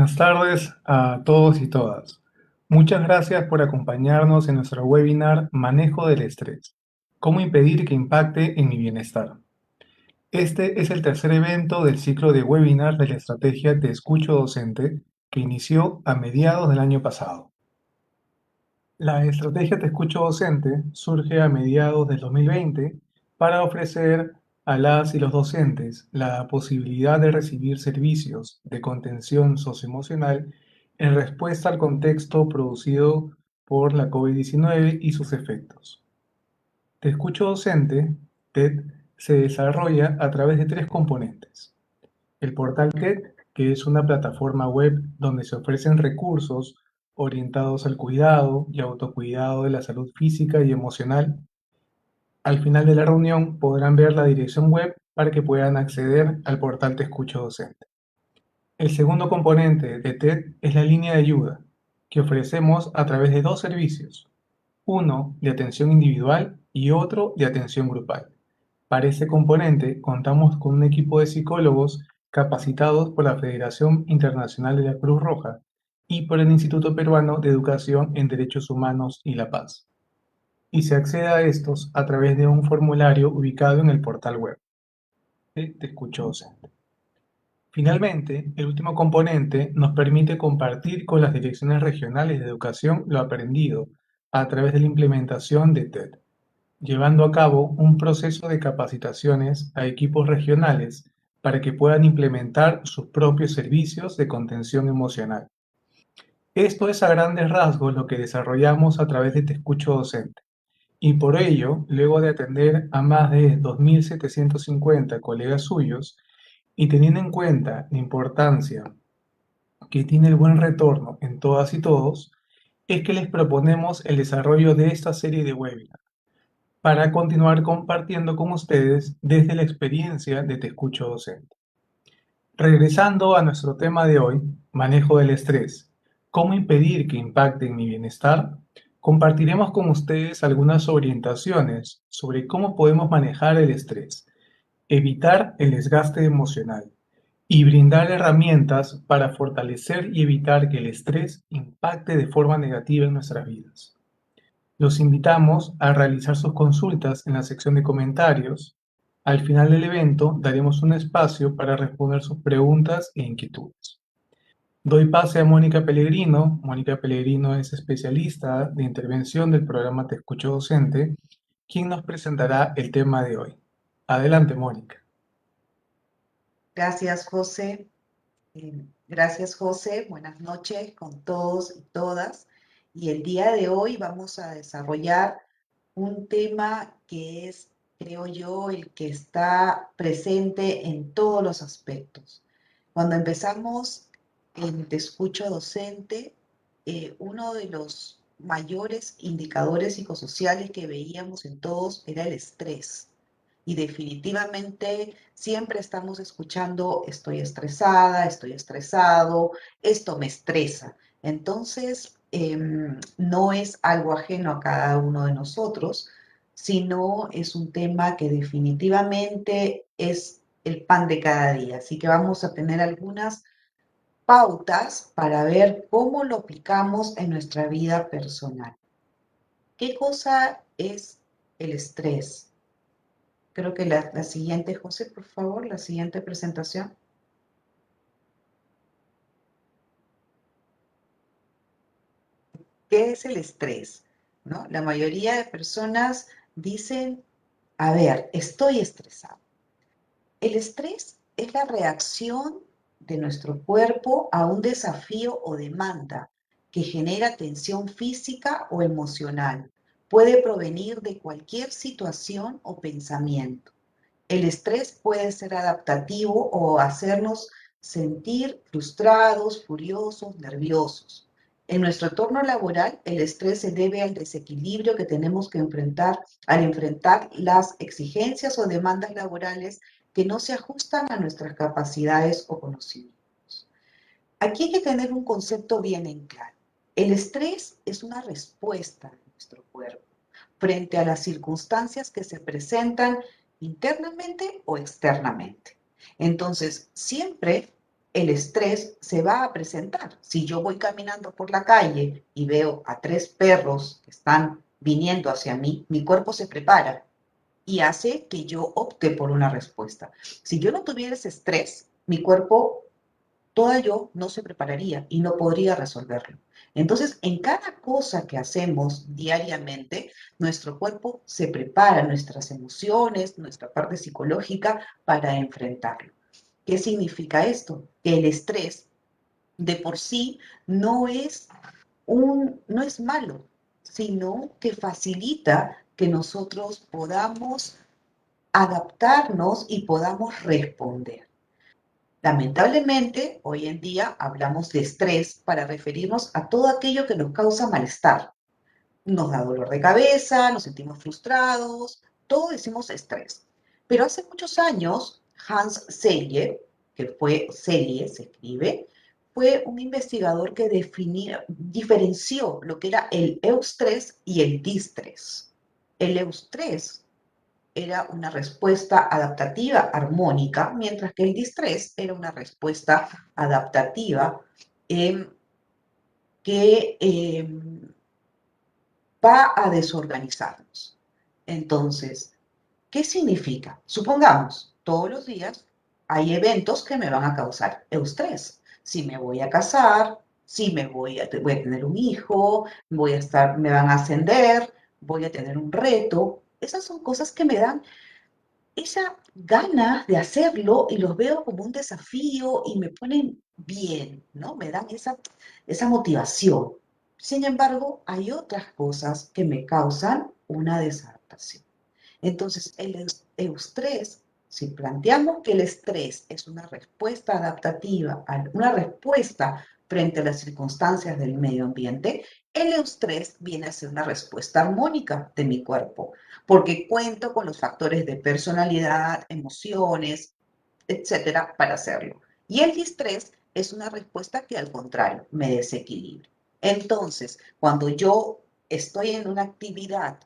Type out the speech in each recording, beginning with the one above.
Buenas tardes a todos y todas. Muchas gracias por acompañarnos en nuestro webinar Manejo del estrés. ¿Cómo impedir que impacte en mi bienestar? Este es el tercer evento del ciclo de webinars de la estrategia Te Escucho Docente que inició a mediados del año pasado. La estrategia Te Escucho Docente surge a mediados del 2020 para ofrecer a las y los docentes la posibilidad de recibir servicios de contención socioemocional en respuesta al contexto producido por la COVID-19 y sus efectos. Te Escucho Docente, TED, se desarrolla a través de tres componentes. El portal TED, que es una plataforma web donde se ofrecen recursos orientados al cuidado y autocuidado de la salud física y emocional. Al final de la reunión podrán ver la dirección web para que puedan acceder al portal Te Escucho Docente. El segundo componente de TED es la línea de ayuda, que ofrecemos a través de dos servicios, uno de atención individual y otro de atención grupal. Para este componente contamos con un equipo de psicólogos capacitados por la Federación Internacional de la Cruz Roja y por el Instituto Peruano de Educación en Derechos Humanos y la Paz. Y se accede a estos a través de un formulario ubicado en el portal web. Te escucho docente. Finalmente, el último componente nos permite compartir con las direcciones regionales de educación lo aprendido a través de la implementación de TED, llevando a cabo un proceso de capacitaciones a equipos regionales para que puedan implementar sus propios servicios de contención emocional. Esto es a grandes rasgos lo que desarrollamos a través de Te Escucho Docente. Y por ello, luego de atender a más de 2.750 colegas suyos y teniendo en cuenta la importancia que tiene el buen retorno en todas y todos, es que les proponemos el desarrollo de esta serie de webinars para continuar compartiendo con ustedes desde la experiencia de Te Escucho Docente. Regresando a nuestro tema de hoy, manejo del estrés, cómo impedir que impacte en mi bienestar, compartiremos con ustedes algunas orientaciones sobre cómo podemos manejar el estrés, evitar el desgaste emocional y brindar herramientas para fortalecer y evitar que el estrés impacte de forma negativa en nuestras vidas. Los invitamos a realizar sus consultas en la sección de comentarios. Al final del evento daremos un espacio para responder sus preguntas e inquietudes. Doy pase a Mónica Pellegrino. Mónica Pellegrino es especialista de intervención del programa Te Escucho Docente, quien nos presentará el tema de hoy. Adelante, Mónica. Gracias, José. Gracias, José. Buenas noches con todos y todas. Y el día de hoy vamos a desarrollar un tema que es, creo yo, el que está presente en todos los aspectos. Cuando empezamos en Te Escucho Docente, uno de los mayores indicadores psicosociales que veíamos en todos era el estrés. Y definitivamente siempre estamos escuchando, estoy estresada, estoy estresado, esto me estresa. Entonces, no es algo ajeno a cada uno de nosotros, sino es un tema que definitivamente es el pan de cada día. Así que vamos a tener algunas pautas para ver cómo lo aplicamos en nuestra vida personal. ¿Qué cosa es el estrés? Creo que la siguiente, José, por favor, la siguiente presentación. ¿Qué es el estrés? ¿No? La mayoría de personas dicen, a ver, estoy estresado. El estrés es la reacción de nuestro cuerpo a un desafío o demanda que genera tensión física o emocional. Puede provenir de cualquier situación o pensamiento. El estrés puede ser adaptativo o hacernos sentir frustrados, furiosos, nerviosos. En nuestro entorno laboral, el estrés se debe al desequilibrio que tenemos que enfrentar al enfrentar las exigencias o demandas laborales que no se ajustan a nuestras capacidades o conocimientos. Aquí hay que tener un concepto bien en claro. El estrés es una respuesta de nuestro cuerpo frente a las circunstancias que se presentan internamente o externamente. Entonces, siempre el estrés se va a presentar. Si yo voy caminando por la calle y veo a 3 perros que están viniendo hacia mí, mi cuerpo se prepara y hace que yo opte por una respuesta. Si yo no tuviera ese estrés, mi cuerpo, toda yo, no se prepararía y no podría resolverlo. Entonces, en cada cosa que hacemos diariamente, nuestro cuerpo se prepara, nuestras emociones, nuestra parte psicológica para enfrentarlo. ¿Qué significa esto? Que el estrés de por sí no es malo, sino que facilita que nosotros podamos adaptarnos y podamos responder. Lamentablemente, hoy en día hablamos de estrés para referirnos a todo aquello que nos causa malestar. Nos da dolor de cabeza, nos sentimos frustrados, todo decimos estrés. Pero hace muchos años, Hans Selye, que fue Selye, se escribe, fue un investigador que diferenció lo que era el eustrés y el distrés. El eustrés era una respuesta adaptativa armónica, mientras que el distrés era una respuesta adaptativa que va a desorganizarnos. Entonces, ¿qué significa? Supongamos, todos los días hay eventos que me van a causar estrés. Si me voy a casar, si voy a tener un hijo, me van a ascender, voy a tener un reto. Esas son cosas que me dan esa ganas de hacerlo y los veo como un desafío y me ponen bien, ¿no? Me dan esa motivación. Sin embargo, hay otras cosas que me causan una desadaptación. Entonces, el eustrés, si planteamos que el estrés es una respuesta adaptativa, una respuesta frente a las circunstancias del medio ambiente, el eustrés viene a ser una respuesta armónica de mi cuerpo, porque cuento con los factores de personalidad, emociones, etcétera, para hacerlo. Y el distrés es una respuesta que al contrario me desequilibra. Entonces, cuando yo estoy en una actividad,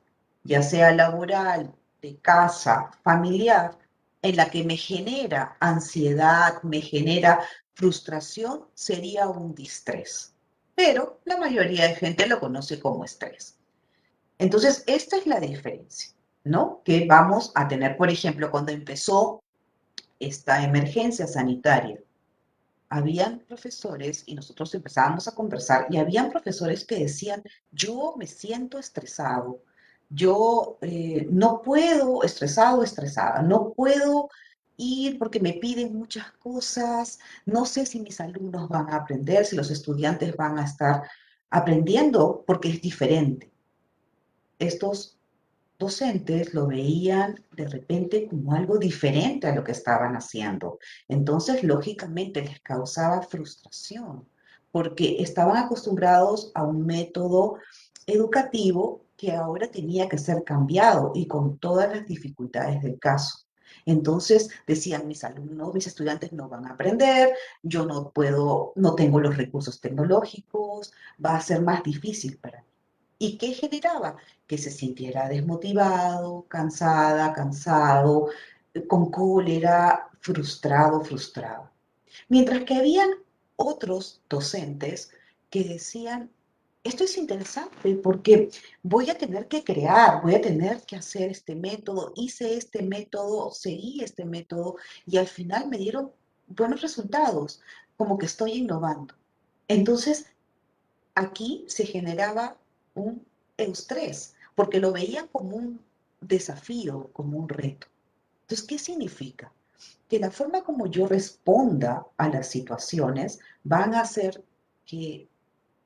ya sea laboral, de casa, familiar, en la que me genera ansiedad, me genera frustración, sería un distrés. Pero la mayoría de gente lo conoce como estrés. Entonces, esta es la diferencia, ¿no? Que vamos a tener, por ejemplo, cuando empezó esta emergencia sanitaria, habían profesores y nosotros empezábamos a conversar y habían profesores que decían, yo me siento estresado, yo no puedo, estresada, no puedo ir porque me piden muchas cosas, no sé si mis alumnos van a aprender, si los estudiantes van a estar aprendiendo porque es diferente. Estos docentes lo veían de repente como algo diferente a lo que estaban haciendo. Entonces, lógicamente, les causaba frustración, porque estaban acostumbrados a un método educativo que ahora tenía que ser cambiado y con todas las dificultades del caso. Entonces decían, mis alumnos, mis estudiantes no van a aprender, yo no puedo, no tengo los recursos tecnológicos, va a ser más difícil para mí. ¿Y qué generaba? Que se sintiera desmotivado, cansada, cansado, con cólera, frustrado, frustrado. Mientras que habían otros docentes que decían, esto es interesante porque voy a tener que crear, voy a tener que hacer este método, hice este método, seguí este método y al final me dieron buenos resultados, como que estoy innovando. Entonces, aquí se generaba un eustrés, porque lo veían como un desafío, como un reto. Entonces, ¿qué significa? Que la forma como yo responda a las situaciones van a hacer que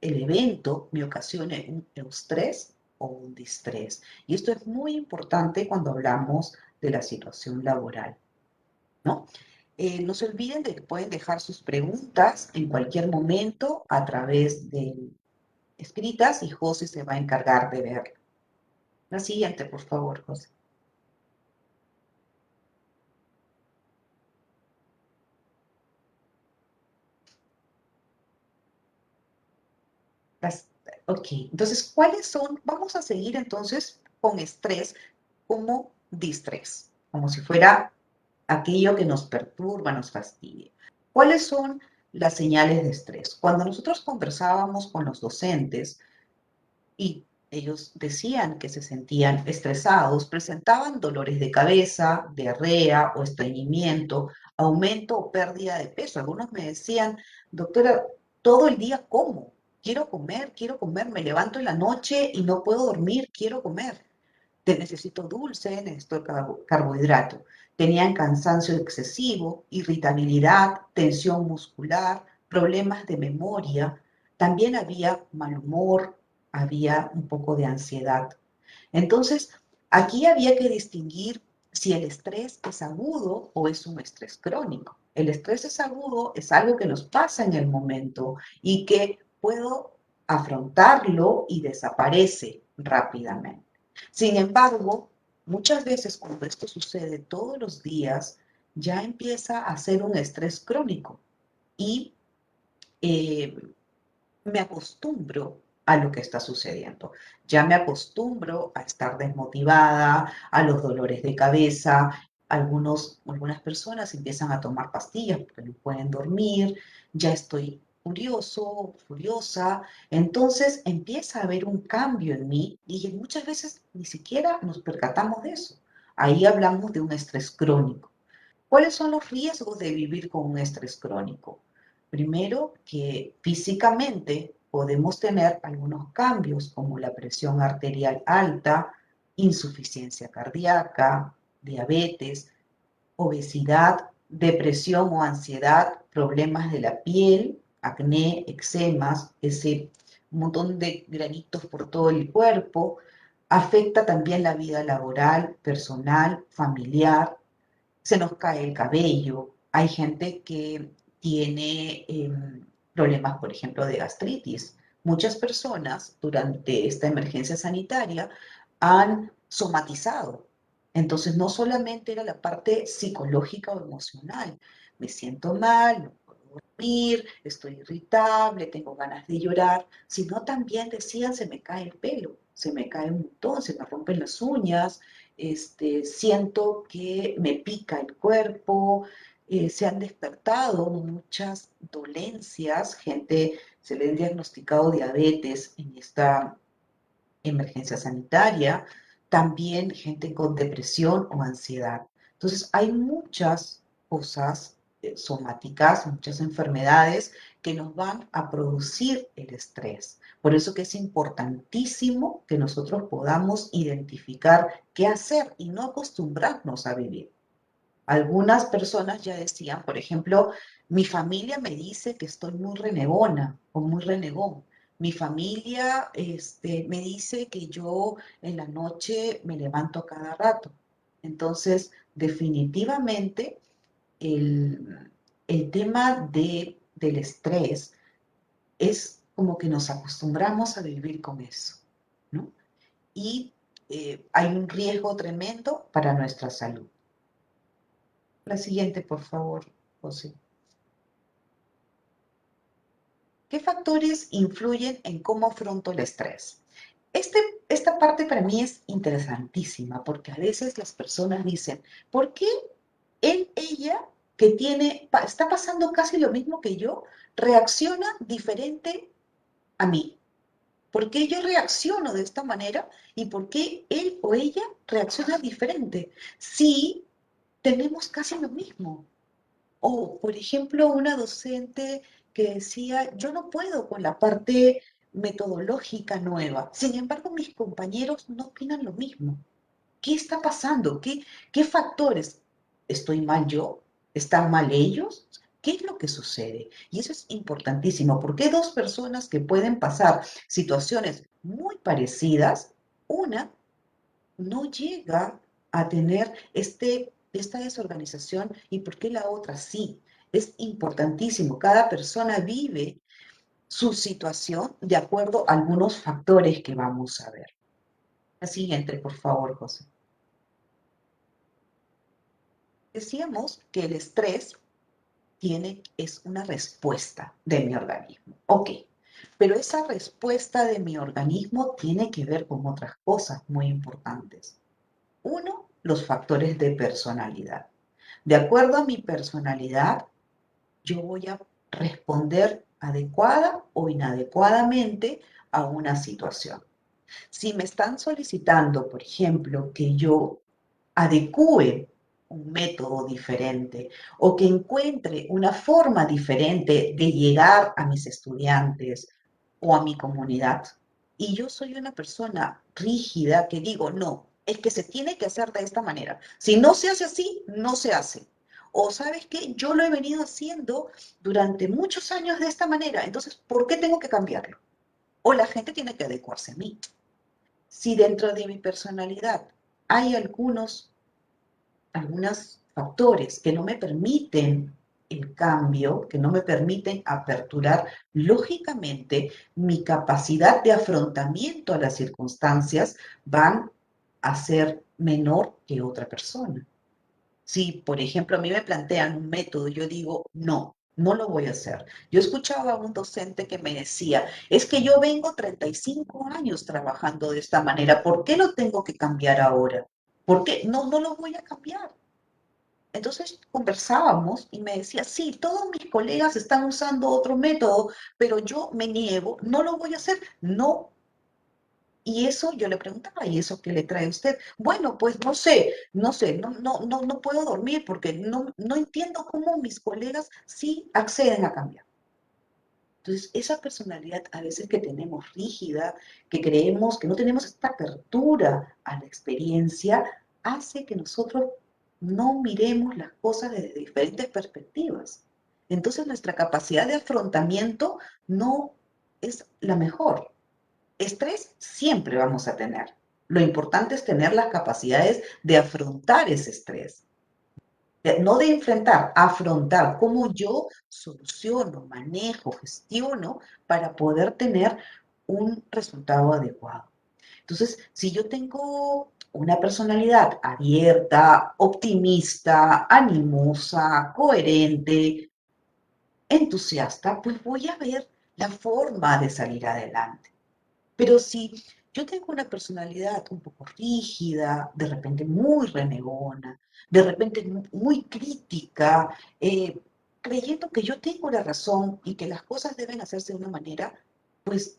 el evento me ocasione un eustrés o un distrés. Y esto es muy importante cuando hablamos de la situación laboral, ¿no? No se olviden de que pueden dejar sus preguntas en cualquier momento a través del escritas y José se va a encargar de verlo. La siguiente, por favor, José. Las, ok, entonces, ¿cuáles son? Vamos a seguir entonces con estrés como distrés, como si fuera aquello que nos perturba, nos fastidia. ¿Cuáles son las señales de estrés. Cuando nosotros conversábamos con los docentes y ellos decían que se sentían estresados, presentaban dolores de cabeza, diarrea o estreñimiento, aumento o pérdida de peso. Algunos me decían, doctora, todo el día como, quiero comer, me levanto en la noche y no puedo dormir, quiero comer. Te necesito dulce, necesito carbohidrato. Tenían cansancio excesivo, irritabilidad, tensión muscular, problemas de memoria. También había mal humor, había un poco de ansiedad. Entonces, aquí había que distinguir si el estrés es agudo o es un estrés crónico. El estrés es agudo, es algo que nos pasa en el momento y que puedo afrontarlo y desaparece rápidamente. Sin embargo, muchas veces cuando esto sucede todos los días, ya empieza a ser un estrés crónico y eh, me acostumbro a lo que está sucediendo. Ya me acostumbro a estar desmotivada, a los dolores de cabeza. Algunas personas empiezan a tomar pastillas porque no pueden dormir. Ya estoy furioso, furiosa. Entonces empieza a haber un cambio en mí y muchas veces ni siquiera nos percatamos de eso. Ahí hablamos de un estrés crónico. ¿Cuáles son los riesgos de vivir con un estrés crónico? Primero, que físicamente podemos tener algunos cambios como la presión arterial alta, insuficiencia cardíaca, diabetes, obesidad, depresión o ansiedad, problemas de la piel, acné, eczemas, ese montón de granitos por todo el cuerpo. Afecta también la vida laboral, personal, familiar, se nos cae el cabello, hay gente que tiene problemas, por ejemplo, de gastritis. Muchas personas durante esta emergencia sanitaria han somatizado. Entonces, no solamente era la parte psicológica o emocional, me siento mal, no puedo dormir, estoy irritable, tengo ganas de llorar, sino también decían, se me cae el pelo, se me cae un montón, se me rompen las uñas, siento que me pica el cuerpo, se han despertado muchas dolencias, gente se le ha diagnosticado diabetes en esta emergencia sanitaria, también gente con depresión o ansiedad. Entonces, hay muchas cosas somáticas, muchas enfermedades que nos van a producir el estrés. Por eso que es importantísimo que nosotros podamos identificar qué hacer y no acostumbrarnos a vivir. Algunas personas ya decían, por ejemplo, mi familia me dice que estoy muy renegona o muy renegón. Mi familia me dice que yo en la noche me levanto a cada rato. Entonces, definitivamente, el tema del estrés es como que nos acostumbramos a vivir con eso, ¿no? Y hay un riesgo tremendo para nuestra salud. La siguiente, por favor, José. ¿Qué factores influyen en cómo afronto el estrés? Este, esta parte para mí es interesantísima porque a veces las personas dicen, ¿por qué ella, que está pasando casi lo mismo que yo, reacciona diferente a mí? ¿Por qué yo reacciono de esta manera y por qué él o ella reacciona diferente? Si tenemos casi lo mismo. O, por ejemplo, una docente que decía, yo no puedo con la parte metodológica nueva. Sin embargo, mis compañeros no opinan lo mismo. ¿Qué está pasando? ¿Qué factores? ¿Estoy mal yo? ¿Están mal ellos? ¿Qué es lo que sucede? Y eso es importantísimo, porque hay dos personas que pueden pasar situaciones muy parecidas. Una no llega a tener esta desorganización y por qué la otra sí. Es importantísimo. Cada persona vive su situación de acuerdo a algunos factores que vamos a ver. La siguiente, por favor, José. Decíamos que el estrés es una respuesta de mi organismo. Ok, pero esa respuesta de mi organismo tiene que ver con otras cosas muy importantes. Uno, los factores de personalidad. De acuerdo a mi personalidad, yo voy a responder adecuada o inadecuadamente a una situación. Si me están solicitando, por ejemplo, que yo adecúe un método diferente o que encuentre una forma diferente de llegar a mis estudiantes o a mi comunidad, y yo soy una persona rígida que digo, no, es que se tiene que hacer de esta manera. Si no se hace así, no se hace. O sabes qué, yo lo he venido haciendo durante muchos años de esta manera, entonces, ¿por qué tengo que cambiarlo? O la gente tiene que adecuarse a mí. Si dentro de mi personalidad hay algunos factores que no me permiten el cambio, que no me permiten aperturar, lógicamente mi capacidad de afrontamiento a las circunstancias van a ser menor que otra persona. Si, por ejemplo, a mí me plantean un método, yo digo, no, no lo voy a hacer. Yo escuchaba a un docente que me decía, es que yo vengo 35 años trabajando de esta manera, ¿por qué lo tengo que cambiar ahora? ¿Por qué? No, no lo voy a cambiar. Entonces conversábamos y me decía, sí, todos mis colegas están usando otro método, pero yo me niego, no lo voy a hacer, no. Y eso yo le preguntaba, ¿y eso qué le trae a usted? Bueno, pues no sé, no puedo dormir porque no entiendo cómo mis colegas sí acceden a cambiar. Entonces, esa personalidad a veces que tenemos rígida, que creemos que no tenemos esta apertura a la experiencia, hace que nosotros no miremos las cosas desde diferentes perspectivas. Entonces, nuestra capacidad de afrontamiento no es la mejor. Estrés siempre vamos a tener. Lo importante es tener las capacidades de afrontar ese estrés. No de enfrentar, afrontar cómo yo soluciono, manejo, gestiono para poder tener un resultado adecuado. Entonces, si yo tengo una personalidad abierta, optimista, animosa, coherente, entusiasta, pues voy a ver la forma de salir adelante. Pero si yo tengo una personalidad un poco rígida, de repente muy renegona, de repente muy crítica, creyendo que yo tengo la razón y que las cosas deben hacerse de una manera, pues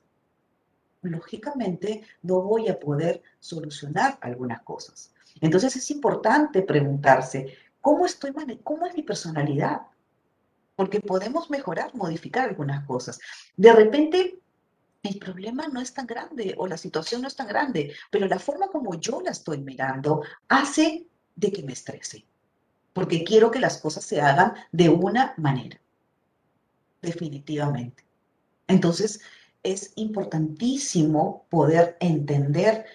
lógicamente no voy a poder solucionar algunas cosas. Entonces es importante preguntarse, ¿cómo es mi personalidad? Porque podemos mejorar, modificar algunas cosas. De repente el problema no es tan grande o la situación no es tan grande, pero la forma como yo la estoy mirando hace de que me estrese, porque quiero que las cosas se hagan de una manera, definitivamente. Entonces, es importantísimo poder entender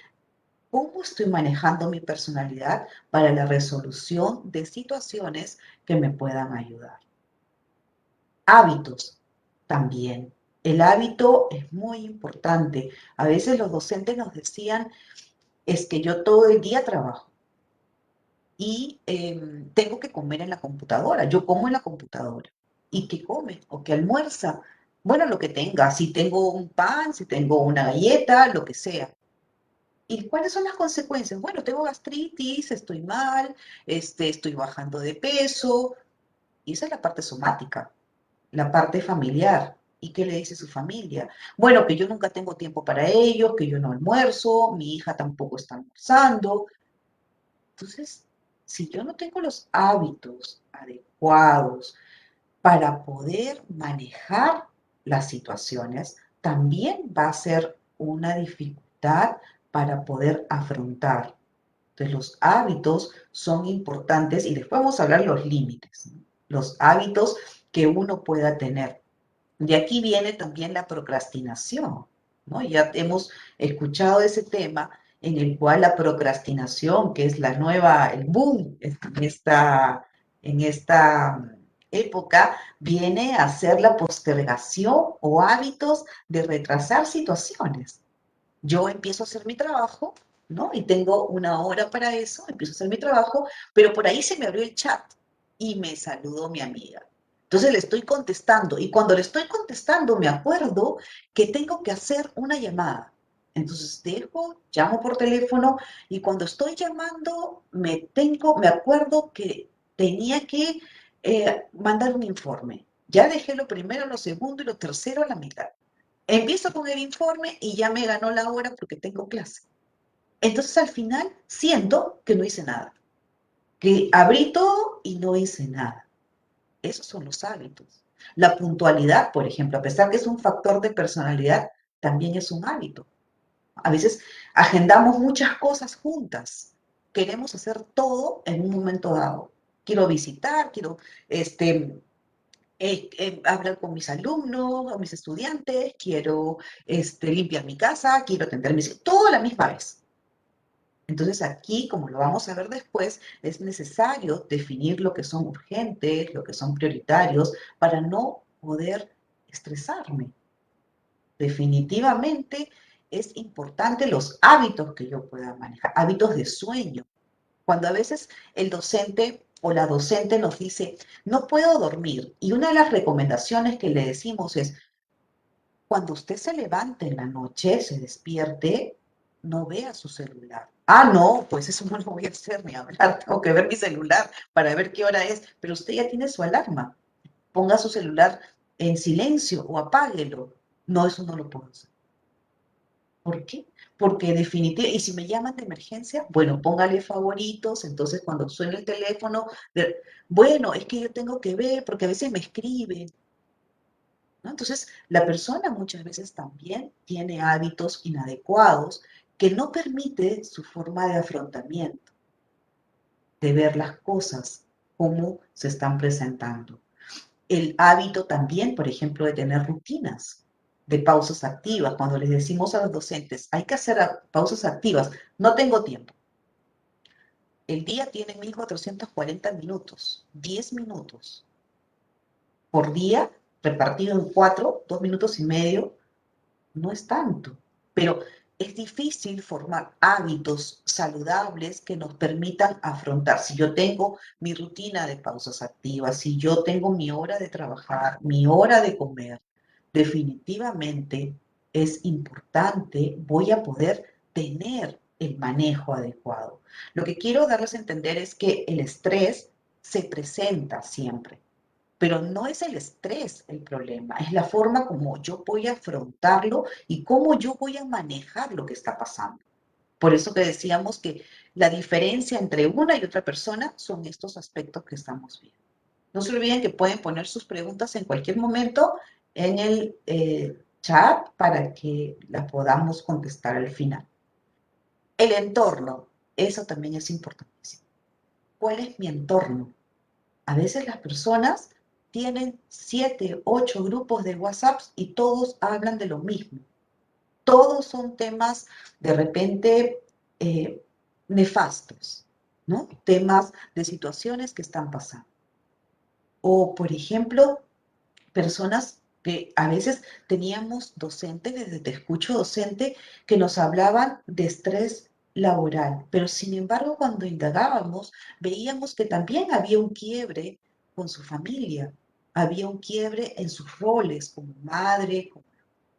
cómo estoy manejando mi personalidad para la resolución de situaciones que me puedan ayudar. Hábitos también. El hábito es muy importante. A veces los docentes nos decían, es que yo todo el día trabajo y tengo que comer en la computadora. Yo como en la computadora. ¿Y qué come? ¿O qué almuerza? Bueno, lo que tenga. Si tengo un pan, si tengo una galleta, lo que sea. ¿Y cuáles son las consecuencias? Bueno, tengo gastritis, estoy mal, estoy bajando de peso. Y esa es la parte somática, la parte familiar. ¿Y qué le dice su familia? Bueno, que yo nunca tengo tiempo para ellos, que yo no almuerzo, mi hija tampoco está almorzando. Entonces, si yo no tengo los hábitos adecuados para poder manejar las situaciones, también va a ser una dificultad para poder afrontar. Entonces, los hábitos son importantes y después vamos a hablar los límites, ¿no? Los hábitos que uno pueda tener. De aquí viene también la procrastinación, ¿no? Ya hemos escuchado ese tema en el cual la procrastinación, que es el boom en esta época, viene a ser la postergación o hábitos de retrasar situaciones. Yo empiezo a hacer mi trabajo, ¿no? Y tengo una hora para eso, empiezo a hacer mi trabajo, pero por ahí se me abrió el chat y me saludó mi amiga. Entonces le estoy contestando y cuando le estoy contestando me acuerdo que tengo que hacer una llamada. Entonces llamo por teléfono y cuando estoy llamando me acuerdo que tenía que mandar un informe. Ya dejé lo primero, lo segundo y lo tercero a la mitad. Empiezo con el informe y ya me ganó la hora porque tengo clase. Entonces al final siento que no hice nada, que abrí todo y no hice nada. Esos son los hábitos. La puntualidad, por ejemplo, a pesar que es un factor de personalidad, también es un hábito. A veces agendamos muchas cosas juntas. Queremos hacer todo en un momento dado. Quiero visitar, quiero este, hablar con mis alumnos o mis estudiantes, quiero limpiar mi casa, quiero atender mis... Todo a la misma vez. Entonces aquí, como lo vamos a ver después, es necesario definir lo que son urgentes, lo que son prioritarios, para no poder estresarme. Definitivamente es importante los hábitos que yo pueda manejar, hábitos de sueño. Cuando a veces el docente o la docente nos dice, no puedo dormir, y una de las recomendaciones que le decimos es, cuando usted se levante en la noche, se despierte, no vea su celular. Ah, no, pues eso no lo voy a hacer ni hablar, tengo que ver mi celular para ver qué hora es, pero usted ya tiene su alarma. Ponga su celular en silencio o apáguelo. No, eso no lo puedo hacer. ¿Por qué? Porque definitivamente, y si me llaman de emergencia, bueno, póngale favoritos, entonces cuando suene el teléfono, bueno, es que yo tengo que ver, porque a veces me escriben, ¿no? Entonces, la persona muchas veces también tiene hábitos inadecuados que no permite su forma de afrontamiento, de ver las cosas como se están presentando. El hábito también, por ejemplo, de tener rutinas de pausas activas. Cuando les decimos a los docentes, hay que hacer pausas activas, no tengo tiempo. El día tiene 1440 minutos, 10 minutos por día, repartido en 4, 2 minutos y medio, no es tanto, pero es difícil formar hábitos saludables que nos permitan afrontar. Si yo tengo mi rutina de pausas activas, si yo tengo mi hora de trabajar, mi hora de comer, definitivamente es importante, voy a poder tener el manejo adecuado. Lo que quiero darles a entender es que el estrés se presenta siempre, pero no es el estrés el problema, es la forma como yo voy a afrontarlo y cómo yo voy a manejar lo que está pasando. Por eso que decíamos que la diferencia entre una y otra persona son estos aspectos que estamos viendo. No se olviden que pueden poner sus preguntas en cualquier momento en el chat para que las podamos contestar al final. El entorno, eso también es importantísimo. ¿Cuál es mi entorno? A veces las personas tienen 7, 8 grupos de WhatsApp y todos hablan de lo mismo. Todos son temas de repente eh, nefastos, ¿no? Temas de situaciones que están pasando. O, por ejemplo, personas que a veces teníamos docentes, desde Te Escucho Docente, que nos hablaban de estrés laboral, pero sin embargo cuando indagábamos veíamos que también había un quiebre con su familia, había un quiebre en sus roles como madre, como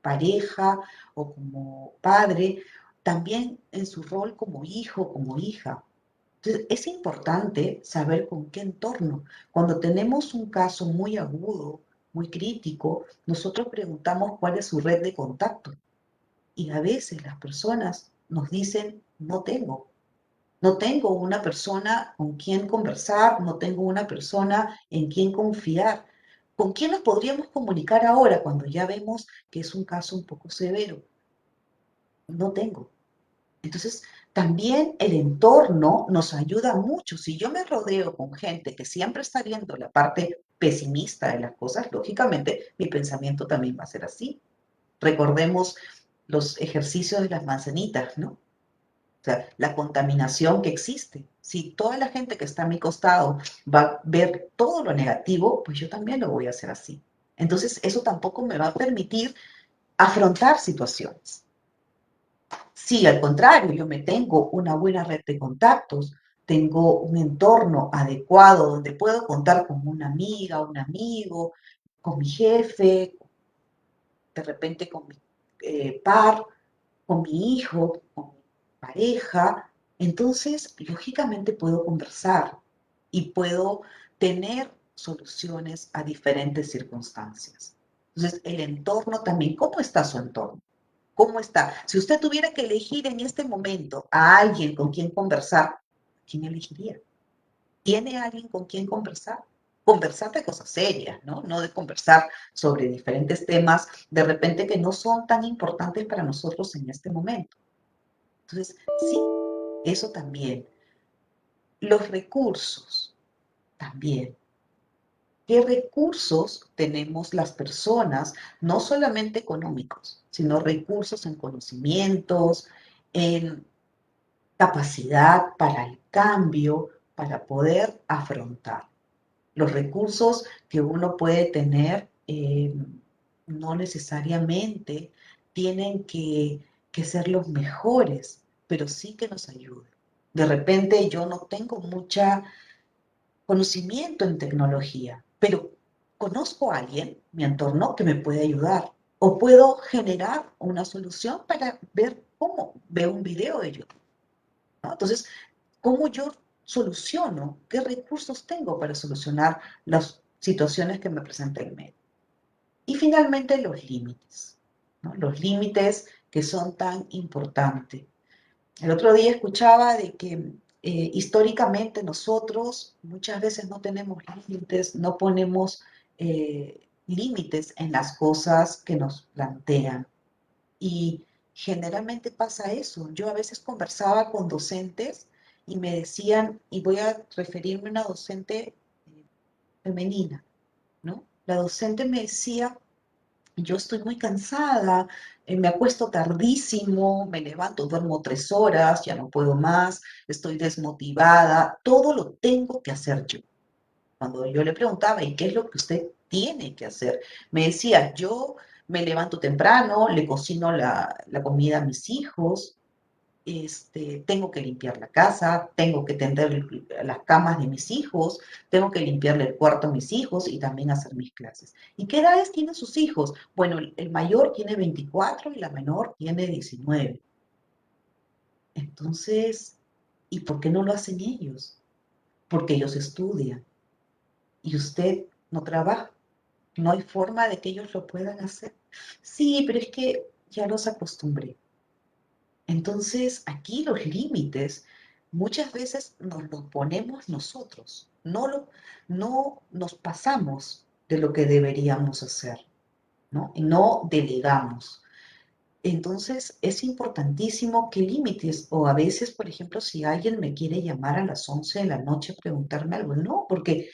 pareja o como padre, también en su rol como hijo, como hija. Entonces, es importante saber con qué entorno. Cuando tenemos un caso muy agudo, muy crítico, nosotros preguntamos cuál es su red de contacto. Y a veces las personas nos dicen, no tengo. No tengo una persona con quien conversar, no tengo una persona en quien confiar. ¿Con quién nos podríamos comunicar ahora cuando ya vemos que es un caso un poco severo? No tengo. Entonces, también el entorno nos ayuda mucho. Si yo me rodeo con gente que siempre está viendo la parte pesimista de las cosas, lógicamente mi pensamiento también va a ser así. Recordemos los ejercicios de las manzanitas, ¿no? O sea, la contaminación que existe. Si toda la gente que está a mi costado va a ver todo lo negativo, pues yo también lo voy a hacer así. Entonces, eso tampoco me va a permitir afrontar situaciones. Si al contrario, yo me tengo una buena red de contactos, tengo un entorno adecuado donde puedo contar con una amiga, un amigo, con mi jefe, de repente con mi par, con mi hijo, con mi pareja, entonces lógicamente puedo conversar y puedo tener soluciones a diferentes circunstancias. Entonces, el entorno también, ¿cómo está su entorno? ¿Cómo está? Si usted tuviera que elegir en este momento a alguien con quien conversar, ¿quién elegiría? ¿Tiene alguien con quien conversar? Conversar de cosas serias, ¿no? No de conversar sobre diferentes temas de repente que no son tan importantes para nosotros en este momento. Entonces, sí, eso también. Los recursos también. ¿Qué recursos tenemos las personas, no solamente económicos, sino recursos en conocimientos, en capacidad para el cambio, para poder afrontar? Los recursos que uno puede tener no necesariamente tienen que ser los mejores, pero sí que nos ayuden. De repente yo no tengo mucha conocimiento en tecnología, pero conozco a alguien, mi entorno, que me puede ayudar. O puedo generar una solución para ver cómo veo un video de YouTube, ¿no? Entonces, ¿cómo yo soluciono? ¿Qué recursos tengo para solucionar las situaciones que me presenta el medio? Y finalmente los límites, ¿no? Los límites que son tan importantes. El otro día escuchaba de que históricamente nosotros muchas veces no tenemos límites, no ponemos límites en las cosas que nos plantean. Y generalmente pasa eso. Yo a veces conversaba con docentes y me decían, y voy a referirme a una docente femenina, ¿no? La docente me decía, yo estoy muy cansada, me acuesto tardísimo, me levanto, duermo 3 horas, ya no puedo más, estoy desmotivada, todo lo tengo que hacer yo. Cuando yo le preguntaba, ¿y qué es lo que usted tiene que hacer? Me decía, yo me levanto temprano, le cocino la comida a mis hijos, tengo que limpiar la casa, tengo que tender las camas de mis hijos, tengo que limpiarle el cuarto a mis hijos y también hacer mis clases. ¿Y qué edades tienen sus hijos? Bueno, el mayor tiene 24 y la menor tiene 19. Entonces, ¿y por qué no lo hacen ellos? Porque ellos estudian y usted no trabaja. No hay forma de que ellos lo puedan hacer. Sí, pero es que ya los acostumbré. Entonces, aquí los límites muchas veces nos los ponemos nosotros, no nos pasamos de lo que deberíamos hacer, ¿no? Y no delegamos. Entonces, es importantísimo qué límites, o a veces, por ejemplo, si alguien me quiere llamar a las 11 de la noche a preguntarme algo, no, porque,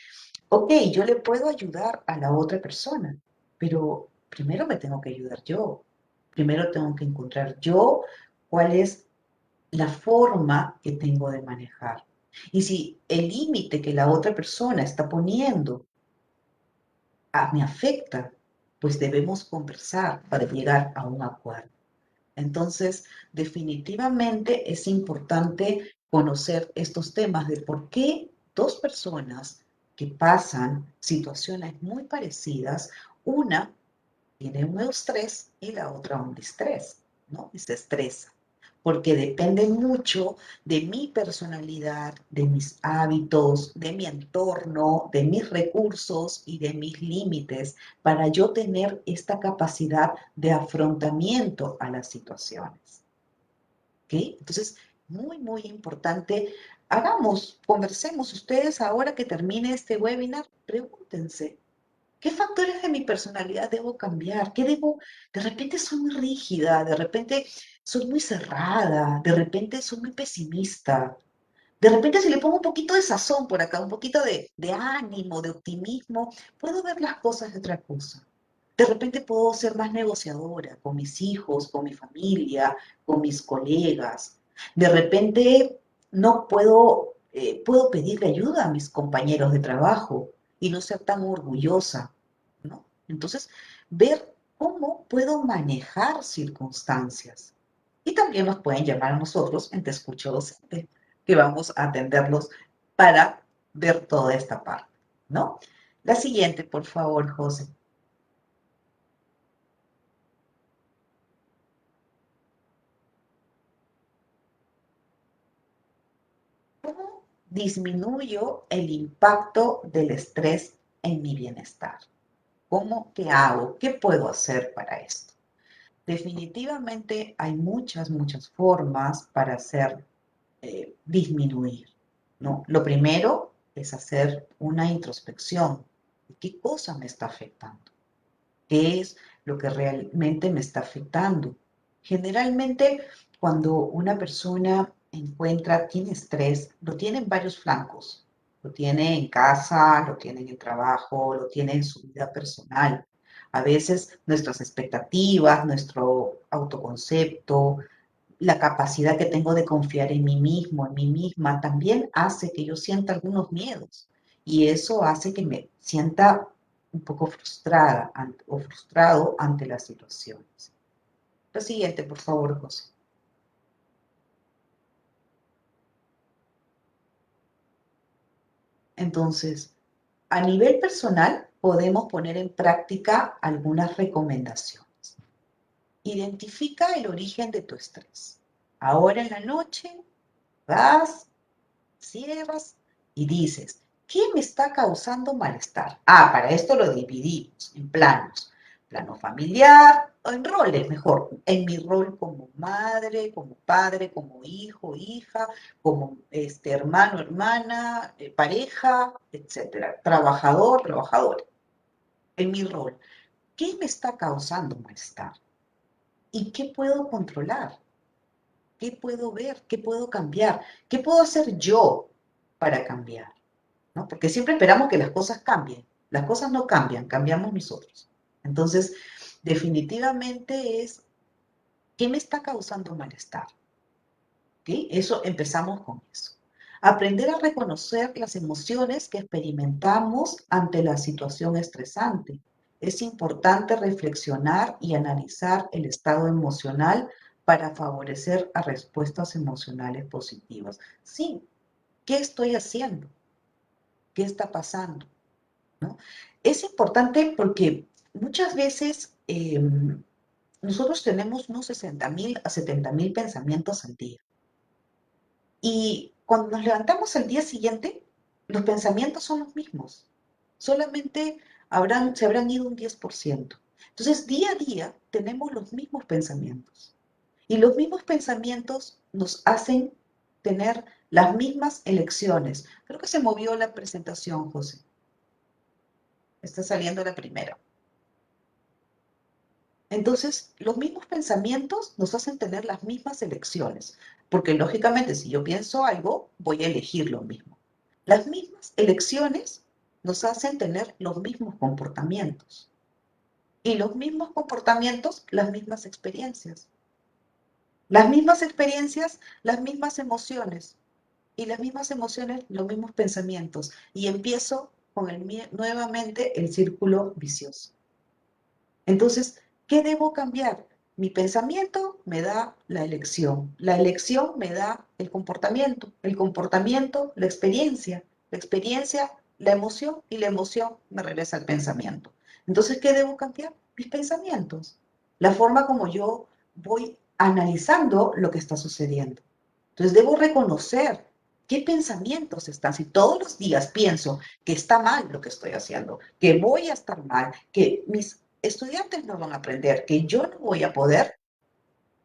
ok, yo le puedo ayudar a la otra persona, pero primero me tengo que ayudar yo, primero tengo que encontrar yo cuál es la forma que tengo de manejar. Y si el límite que la otra persona está poniendo me afecta, pues debemos conversar para llegar a un acuerdo. Entonces, definitivamente es importante conocer estos temas de por qué dos personas que pasan situaciones muy parecidas, una tiene un estrés y la otra un distrés, ¿no? Y se estresa, porque depende mucho de mi personalidad, de mis hábitos, de mi entorno, de mis recursos y de mis límites para yo tener esta capacidad de afrontamiento a las situaciones. ¿Ok? Entonces, muy, muy importante. Conversemos ustedes ahora que termine este webinar, pregúntense, ¿qué factores de mi personalidad debo cambiar? De repente soy muy rígida, de repente soy muy cerrada, de repente soy muy pesimista. De repente si le pongo un poquito de sazón por acá, un poquito de ánimo, de optimismo, puedo ver las cosas de otra cosa. De repente puedo ser más negociadora con mis hijos, con mi familia, con mis colegas. De repente no puedo pedirle ayuda a mis compañeros de trabajo y no ser tan orgullosa, ¿no? Entonces, ver cómo puedo manejar circunstancias. Y también nos pueden llamar a nosotros en Te Escucho Docente, que vamos a atenderlos para ver toda esta parte, ¿no? La siguiente, por favor, José. ¿Cómo disminuyo el impacto del estrés en mi bienestar. ¿Cómo? ¿Qué hago? ¿Qué puedo hacer para esto? Definitivamente hay muchas, muchas formas para hacer disminuir, ¿no? Lo primero es hacer una introspección. ¿Qué cosa me está afectando? ¿Qué es lo que realmente me está afectando? Generalmente, cuando una persona tiene estrés, lo tiene en varios flancos. Lo tiene en casa, lo tiene en el trabajo, lo tiene en su vida personal. A veces nuestras expectativas, nuestro autoconcepto, la capacidad que tengo de confiar en mí mismo, en mí misma, también hace que yo sienta algunos miedos. Y eso hace que me sienta un poco frustrada o frustrado ante las situaciones. Lo siguiente, por favor, José. Entonces, a nivel personal, podemos poner en práctica algunas recomendaciones. Identifica el origen de tu estrés. Ahora en la noche, vas, cierras y dices, ¿qué me está causando malestar? Ah, para esto lo dividimos en planos. Plano familiar, o en roles mejor, en mi rol como madre, como padre, como hijo, hija, como hermano, hermana, pareja, etcétera, trabajador, trabajadora, en mi rol. ¿Qué me está causando malestar? ¿Y qué puedo controlar? ¿Qué puedo ver? ¿Qué puedo cambiar? ¿Qué puedo hacer yo para cambiar? ¿No? Porque siempre esperamos que las cosas cambien. Las cosas no cambian, cambiamos nosotros. Entonces, definitivamente es, ¿qué me está causando malestar? ¿Okay? Eso, empezamos con eso. Aprender a reconocer las emociones que experimentamos ante la situación estresante. Es importante reflexionar y analizar el estado emocional para favorecer a respuestas emocionales positivas. Sí, ¿qué estoy haciendo? ¿Qué está pasando? ¿No? Es importante porque muchas veces nosotros tenemos unos 60.000 a 70.000 pensamientos al día. Y cuando nos levantamos al día siguiente, los pensamientos son los mismos. Solamente se habrán ido un 10%. Entonces, día a día tenemos los mismos pensamientos. Y los mismos pensamientos nos hacen tener las mismas elecciones. Creo que se movió la presentación, José. Está saliendo la primera. Entonces, los mismos pensamientos nos hacen tener las mismas elecciones, porque lógicamente si yo pienso algo, voy a elegir lo mismo. Las mismas elecciones nos hacen tener los mismos comportamientos y los mismos comportamientos, las mismas experiencias. Las mismas experiencias, las mismas emociones y las mismas emociones, los mismos pensamientos. Y empiezo con nuevamente el círculo vicioso. Entonces, ¿qué debo cambiar? Mi pensamiento me da la elección me da el comportamiento, la experiencia, la emoción y la emoción me regresa al pensamiento. Entonces, ¿qué debo cambiar? Mis pensamientos, la forma como yo voy analizando lo que está sucediendo. Entonces, debo reconocer qué pensamientos están. Si todos los días pienso que está mal lo que estoy haciendo, que voy a estar mal, que mis estudiantes no van a aprender, que yo no voy a poder,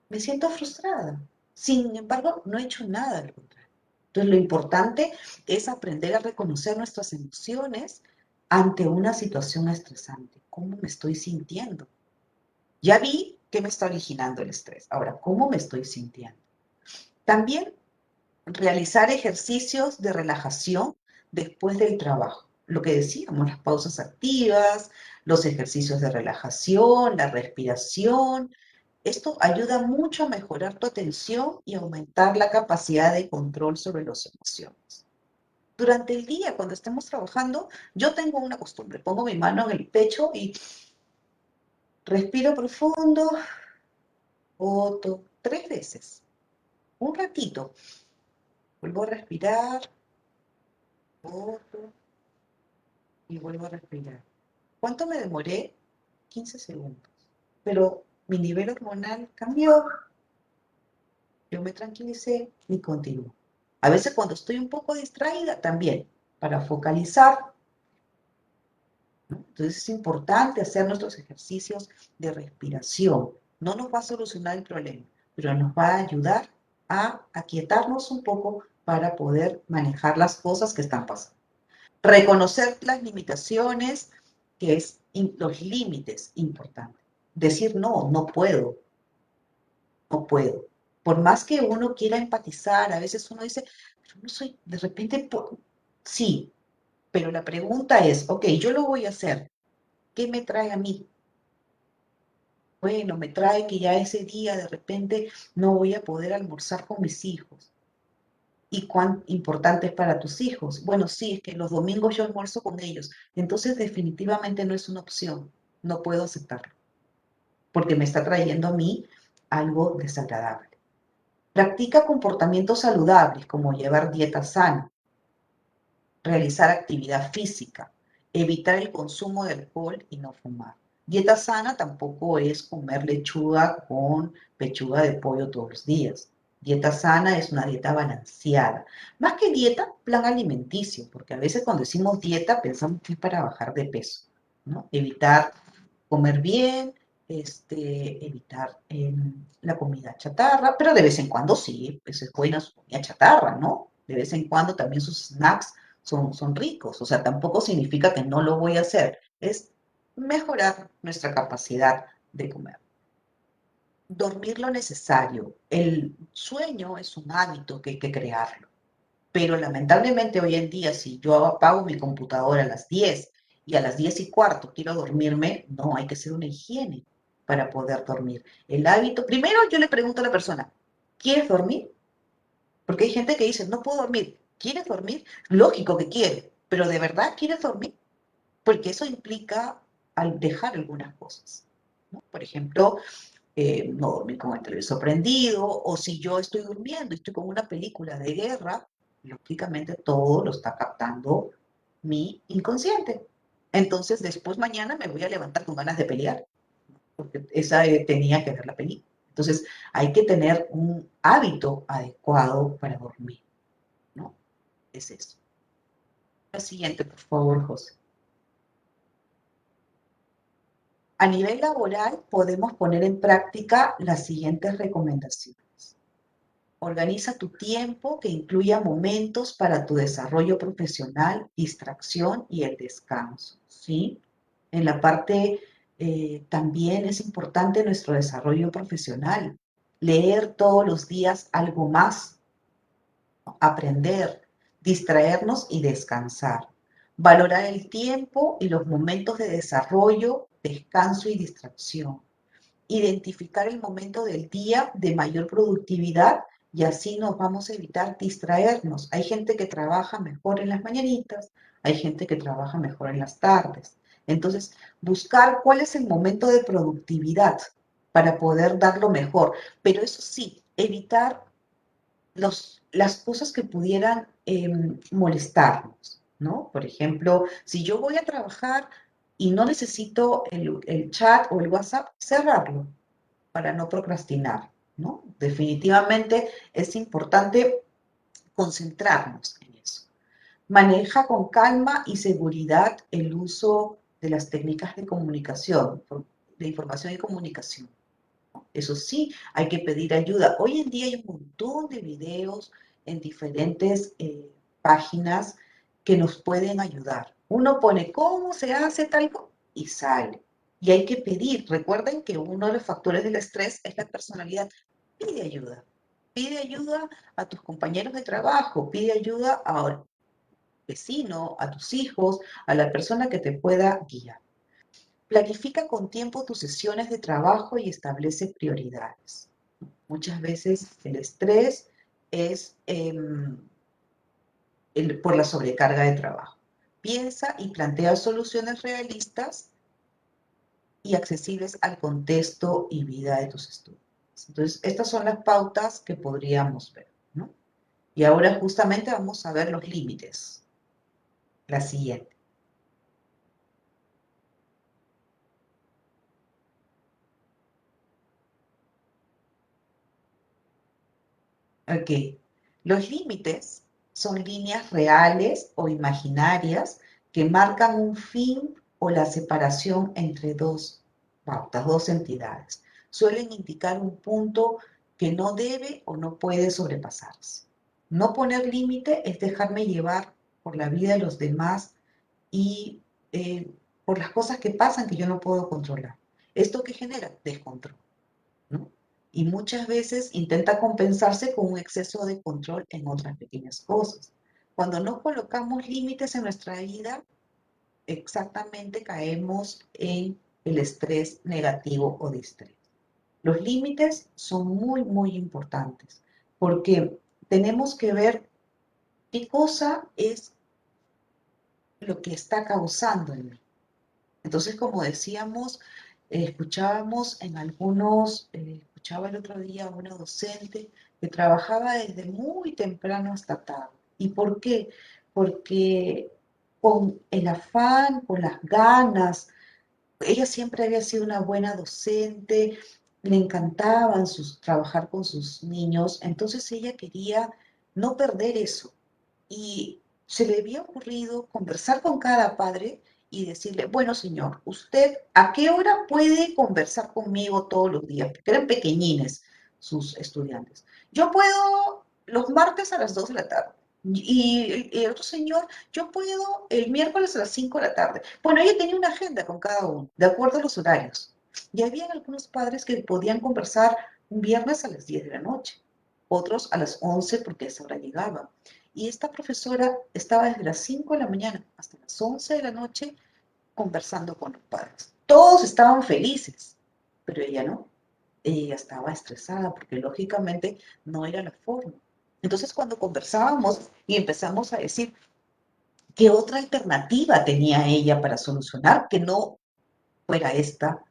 me siento frustrada. Sin embargo, no he hecho nada al contrario. Entonces, lo importante es aprender a reconocer nuestras emociones ante una situación estresante. ¿Cómo me estoy sintiendo? Ya vi qué me está originando el estrés. Ahora, ¿cómo me estoy sintiendo? También realizar ejercicios de relajación después del trabajo. Lo que decíamos, las pausas activas, los ejercicios de relajación, la respiración. Esto ayuda mucho a mejorar tu atención y aumentar la capacidad de control sobre las emociones. Durante el día, cuando estemos trabajando, yo tengo una costumbre, pongo mi mano en el pecho y respiro profundo, boto 3 veces, un ratito. Vuelvo a respirar, boto y vuelvo a respirar. ¿Cuánto me demoré? 15 segundos. Pero mi nivel hormonal cambió, yo me tranquilicé y continuo. A veces cuando estoy un poco distraída también, para focalizar, Entonces es importante hacer nuestros ejercicios de respiración. No nos va a solucionar el problema, pero nos va a ayudar a aquietarnos un poco para poder manejar las cosas que están pasando. Reconocer las limitaciones, que es los límites importantes. Decir no, no puedo, no puedo. Por más que uno quiera empatizar, a veces uno dice, pero no soy, de repente, sí, pero la pregunta es, ok, yo lo voy a hacer, ¿qué me trae a mí? Bueno, me trae que ya ese día de repente no voy a poder almorzar con mis hijos. ¿Y cuán importante es para tus hijos? Bueno, sí, es que los domingos yo almuerzo con ellos. Entonces definitivamente no es una opción. No puedo aceptarlo, porque me está trayendo a mí algo desagradable. Practica comportamientos saludables como llevar dieta sana, realizar actividad física, evitar el consumo de alcohol y no fumar. Dieta sana tampoco es comer lechuga con pechuga de pollo todos los días. Dieta sana es una dieta balanceada. Más que dieta, plan alimenticio, porque a veces cuando decimos dieta pensamos que es para bajar de peso, ¿no? Evitar comer bien, evitar la comida chatarra, pero de vez en cuando sí, pues es buena su comida chatarra, ¿no? De vez en cuando también sus snacks son ricos, o sea, tampoco significa que no lo voy a hacer, es mejorar nuestra capacidad de comer. Dormir lo necesario. El sueño es un hábito que hay que crearlo. Pero lamentablemente hoy en día, si yo apago mi computadora a las 10 y a las 10:15 quiero dormirme, no, hay que hacer una higiene para poder dormir. El hábito, primero yo le pregunto a la persona, ¿quieres dormir? Porque hay gente que dice, no puedo dormir. ¿Quieres dormir? Lógico que quiere, pero ¿de verdad quieres dormir? Porque eso implica al dejar algunas cosas, ¿no? Por ejemplo, no dormir con el televisor prendido, o si yo estoy durmiendo y estoy con una película de guerra, lógicamente todo lo está captando mi inconsciente. Entonces después mañana me voy a levantar con ganas de pelear, porque esa tenía que ver la película. Entonces hay que tener un hábito adecuado para dormir, ¿no? Es eso. La siguiente, por favor, José. A nivel laboral podemos poner en práctica las siguientes recomendaciones. Organiza tu tiempo que incluya momentos para tu desarrollo profesional, distracción y el descanso, ¿sí? En la parte también es importante nuestro desarrollo profesional. Leer todos los días algo más, aprender, distraernos y descansar. Valorar el tiempo y los momentos de desarrollo, descanso y distracción. Identificar el momento del día de mayor productividad y así nos vamos a evitar distraernos. Hay gente que trabaja mejor en las mañanitas, hay gente que trabaja mejor en las tardes. Entonces, buscar cuál es el momento de productividad para poder dar lo mejor. Pero eso sí, evitar las cosas que pudieran molestarnos, ¿no? Por ejemplo, si yo voy a trabajar y no necesito el chat o el WhatsApp, cerrarlo para no procrastinar, ¿no? Definitivamente es importante concentrarnos en eso. Maneja con calma y seguridad el uso de las técnicas de comunicación, de información y comunicación. Eso sí, hay que pedir ayuda. Hoy en día hay un montón de videos en diferentes páginas que nos pueden ayudar. Uno pone cómo se hace tal cosa y sale. Y hay que pedir. Recuerden que uno de los factores del estrés es la personalidad. Pide ayuda. Pide ayuda a tus compañeros de trabajo, pide ayuda a vecino, a tus hijos, a la persona que te pueda guiar. Planifica con tiempo tus sesiones de trabajo y establece prioridades. Muchas veces el estrés es por la sobrecarga de trabajo. Piensa y plantea soluciones realistas y accesibles al contexto y vida de tus estudiantes. Entonces, estas son las pautas que podríamos ver, ¿no? Y ahora justamente vamos a ver los límites. La siguiente. Ok. Los límites son líneas reales o imaginarias que marcan un fin o la separación entre dos pautas, dos entidades. Suelen indicar un punto que no debe o no puede sobrepasarse. No poner límite es dejarme llevar por la vida de los demás y por las cosas que pasan que yo no puedo controlar. ¿Esto qué genera? Descontrol, ¿no? Y muchas veces intenta compensarse con un exceso de control en otras pequeñas cosas. Cuando no colocamos límites en nuestra vida, exactamente caemos en el estrés negativo o distrés. Los límites son muy, muy importantes porque tenemos que ver qué cosa es lo que está causando en mí. Entonces, como decíamos, escuchábamos en algunos, escuchaba el otro día a una docente que trabajaba desde muy temprano hasta tarde. ¿Y por qué? Porque con el afán, con las ganas, ella siempre había sido una buena docente, le encantaban trabajar con sus niños, entonces ella quería no perder eso. Y se le había ocurrido conversar con cada padre y decirle, bueno, señor, ¿usted a qué hora puede conversar conmigo todos los días? Porque eran pequeñines sus estudiantes. Yo puedo los martes a las 2 de la tarde. Y el otro señor, yo puedo el miércoles a las 5 de la tarde. Bueno, ella tenía una agenda con cada uno, de acuerdo a los horarios. Y había algunos padres que podían conversar un viernes a las 10 de la noche, otros a las 11 porque a esa hora llegaban. Y esta profesora estaba desde las 5 de la mañana hasta las 11 de la noche conversando con los padres. Todos estaban felices, pero ella no. Ella estaba estresada porque lógicamente no era la forma. Entonces cuando conversábamos y empezamos a decir qué otra alternativa tenía ella para solucionar que no fuera esta,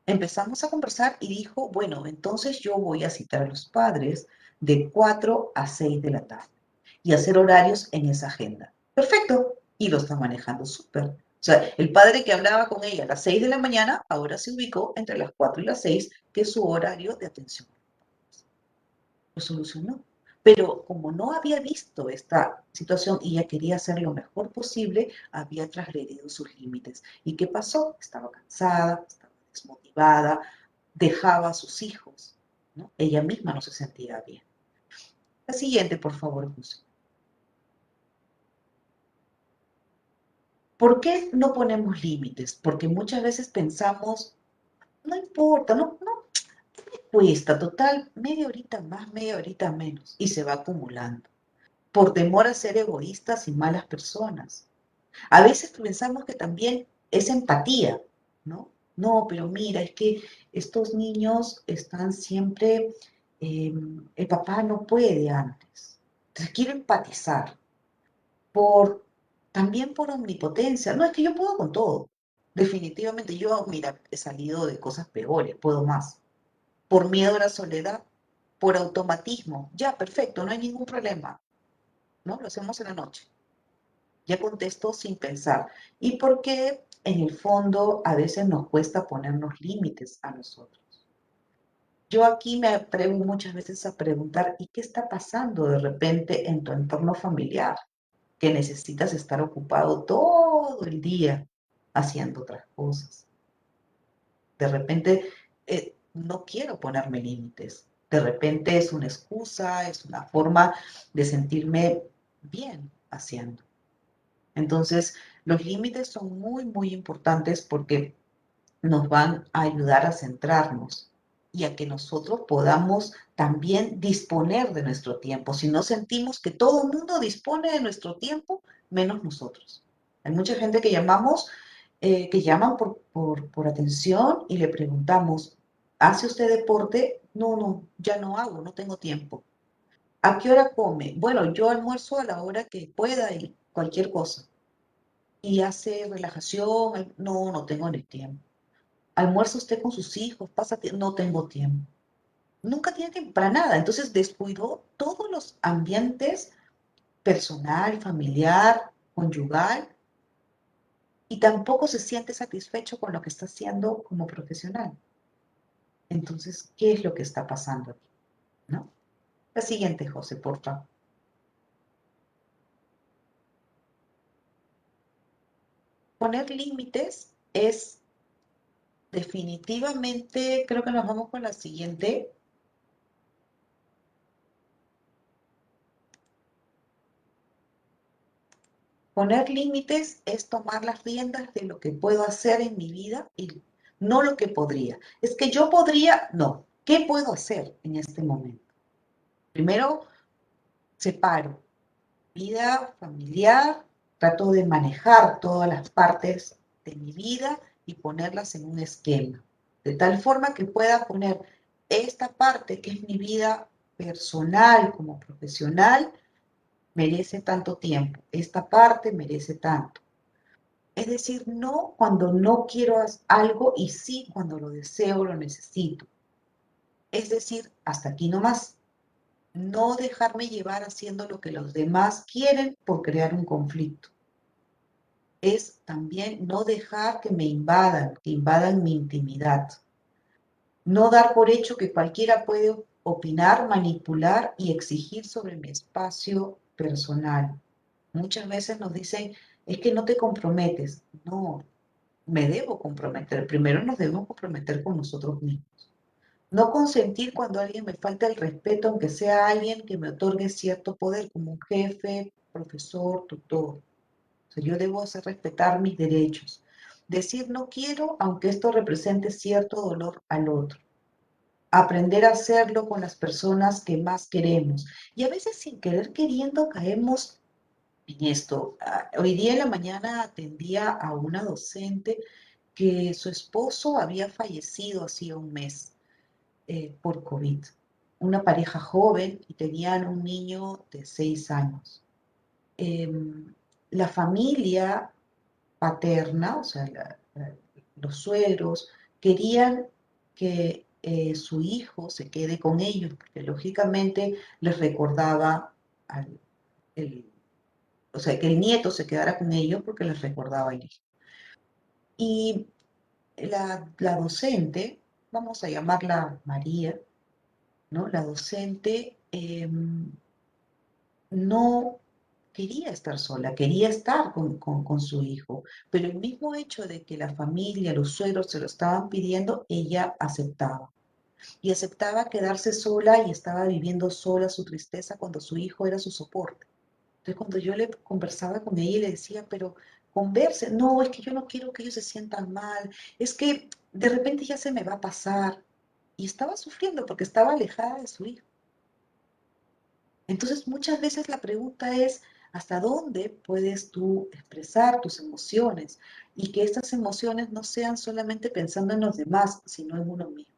empezamos a conversar y dijo, bueno, entonces yo voy a citar a los padres de 4 a 6 de la tarde y hacer horarios en esa agenda. Perfecto. Y lo está manejando súper. O sea, el padre que hablaba con ella a las 6 de la mañana, ahora se ubicó entre las 4 y las 6, que es su horario de atención. Lo solucionó. Pero como no había visto esta situación y ella quería hacer lo mejor posible, había transgredido sus límites. ¿Y qué pasó? Estaba cansada, estaba desmotivada, dejaba a sus hijos, ¿no? Ella misma no se sentía bien. La siguiente, por favor, José. ¿Por qué no ponemos límites? Porque muchas veces pensamos, no importa, no me cuesta, total, media horita más, media horita menos, y se va acumulando, por temor a ser egoístas y malas personas. A veces pensamos que también es empatía, ¿no? No, pero mira, es que estos niños están siempre, el papá no puede antes. Entonces quiero empatizar por, también por omnipotencia. No, es que yo puedo con todo. Definitivamente yo, mira, he salido de cosas peores, puedo más. Por miedo a la soledad, por automatismo. Ya, perfecto, no hay ningún problema, ¿no? Lo hacemos en la noche. Ya contesto sin pensar. ¿Y por qué en el fondo a veces nos cuesta ponernos límites a nosotros? Yo aquí me atrevo muchas veces a preguntar, ¿y qué está pasando de repente en tu entorno familiar? Que necesitas estar ocupado todo el día haciendo otras cosas. De repente, no quiero ponerme límites. De repente es una excusa, es una forma de sentirme bien haciendo. Entonces, los límites son muy, muy importantes porque nos van a ayudar a centrarnos y a que nosotros podamos también disponer de nuestro tiempo. Si no sentimos que todo el mundo dispone de nuestro tiempo, menos nosotros. Hay mucha gente que llamamos, que llaman por atención y le preguntamos, ¿hace usted deporte? No, no, ya no hago, no tengo tiempo. ¿A qué hora come? Bueno, yo almuerzo a la hora que pueda y cualquier cosa. ¿Y hace relajación? No, no tengo ni tiempo. ¿Almuerza usted con sus hijos? ¿Pasa tiempo? No tengo tiempo. Nunca tiene tiempo para nada. Entonces descuidó todos los ambientes personal, familiar, conyugal, y tampoco se siente satisfecho con lo que está haciendo como profesional. Entonces, ¿qué es lo que está pasando aquí? ¿No? La siguiente, José, por favor. Poner límites es definitivamente, creo que nos vamos con la siguiente. Poner límites es tomar las riendas de lo que puedo hacer en mi vida y no lo que podría. Es que yo podría, no. ¿Qué puedo hacer en este momento? Primero, separo vida familiar, trato de manejar todas las partes de mi vida y ponerlas en un esquema, de tal forma que pueda poner esta parte que es mi vida personal como profesional, merece tanto tiempo, esta parte merece tanto. Es decir, no cuando no quiero algo y sí cuando lo deseo, lo necesito. Es decir, hasta aquí nomás. No dejarme llevar haciendo lo que los demás quieren por crear un conflicto. Es también no dejar que invadan mi intimidad. No dar por hecho que cualquiera puede opinar, manipular y exigir sobre mi espacio personal. Muchas veces nos dicen, es que no te comprometes. No, me debo comprometer. Primero nos debemos comprometer con nosotros mismos. No consentir cuando alguien me falta el respeto, aunque sea alguien que me otorgue cierto poder, como un jefe, profesor, tutor. O sea, yo debo hacer respetar mis derechos. Decir no quiero, aunque esto represente cierto dolor al otro. Aprender a hacerlo con las personas que más queremos. Y a veces sin querer queriendo caemos en esto. Hoy día en la mañana atendía a una docente que su esposo había fallecido hacía un mes por COVID. Una pareja joven y tenían un niño de 6 años. Em, la familia paterna, o sea, los suegros, querían que su hijo se quede con ellos, porque lógicamente les recordaba al, el, o sea, que el nieto se quedara con ellos porque les recordaba el hijo. Y la docente, vamos a llamarla María, ¿no? La docente no quería estar sola, quería estar con su hijo, pero el mismo hecho de que la familia, los suegros se lo estaban pidiendo, ella aceptaba. Y aceptaba quedarse sola y estaba viviendo sola su tristeza cuando su hijo era su soporte. Entonces cuando yo le conversaba con ella y le decía, pero converse, no, es que yo no quiero que ellos se sientan mal, es que de repente ya se me va a pasar. Y estaba sufriendo porque estaba alejada de su hijo. Entonces, muchas veces la pregunta es, ¿hasta dónde puedes tú expresar tus emociones? Y que estas emociones no sean solamente pensando en los demás, sino en uno mismo.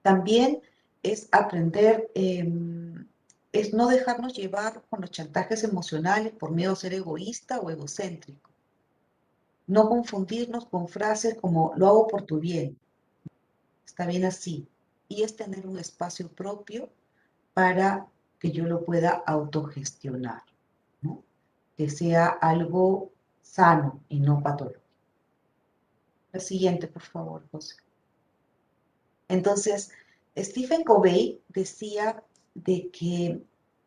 También es aprender, es no dejarnos llevar con los chantajes emocionales por miedo a ser egoísta o egocéntrico. No confundirnos con frases como lo hago por tu bien, está bien así. Y es tener un espacio propio para que yo lo pueda autogestionar, ¿no? Que sea algo sano y no patológico. La siguiente, por favor, José. Entonces, Stephen Covey decía de que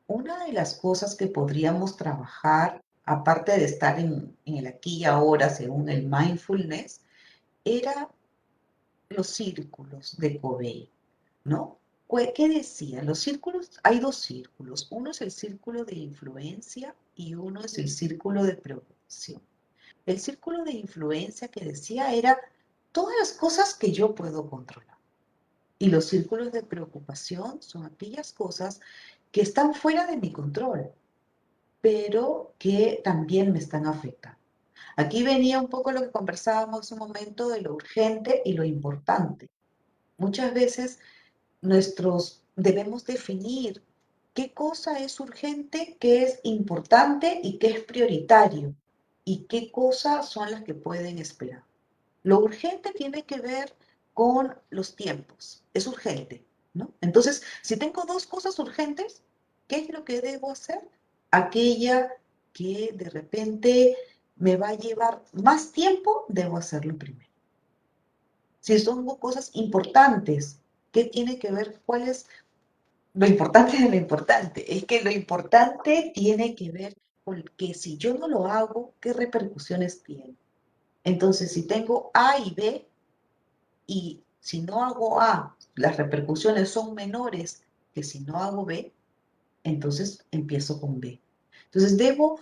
una de las cosas que podríamos trabajar, aparte de estar en el aquí y ahora, según el mindfulness, era los círculos de Covey, ¿no? ¿Qué decía? Los círculos, hay dos círculos. Uno es el círculo de influencia y uno es el círculo de preocupación. El círculo de influencia que decía era todas las cosas que yo puedo controlar. Y los círculos de preocupación son aquellas cosas que están fuera de mi control, pero que también me están afectando. Aquí venía un poco lo que conversábamos hace un momento de lo urgente y lo importante. Muchas veces debemos definir qué cosa es urgente, qué es importante y qué es prioritario y qué cosas son las que pueden esperar. Lo urgente tiene que ver con los tiempos, es urgente, ¿no? Entonces, si tengo dos cosas urgentes, ¿qué es lo que debo hacer? Aquella que de repente me va a llevar más tiempo, debo hacerlo primero. Si son cosas importantes, ¿qué tiene que ver? ¿Cuál es lo importante de lo importante? Es que lo importante tiene que ver con que si yo no lo hago, ¿qué repercusiones tiene? Entonces, si tengo A y B, y si no hago A, las repercusiones son menores que si no hago B, entonces empiezo con B. Entonces, debo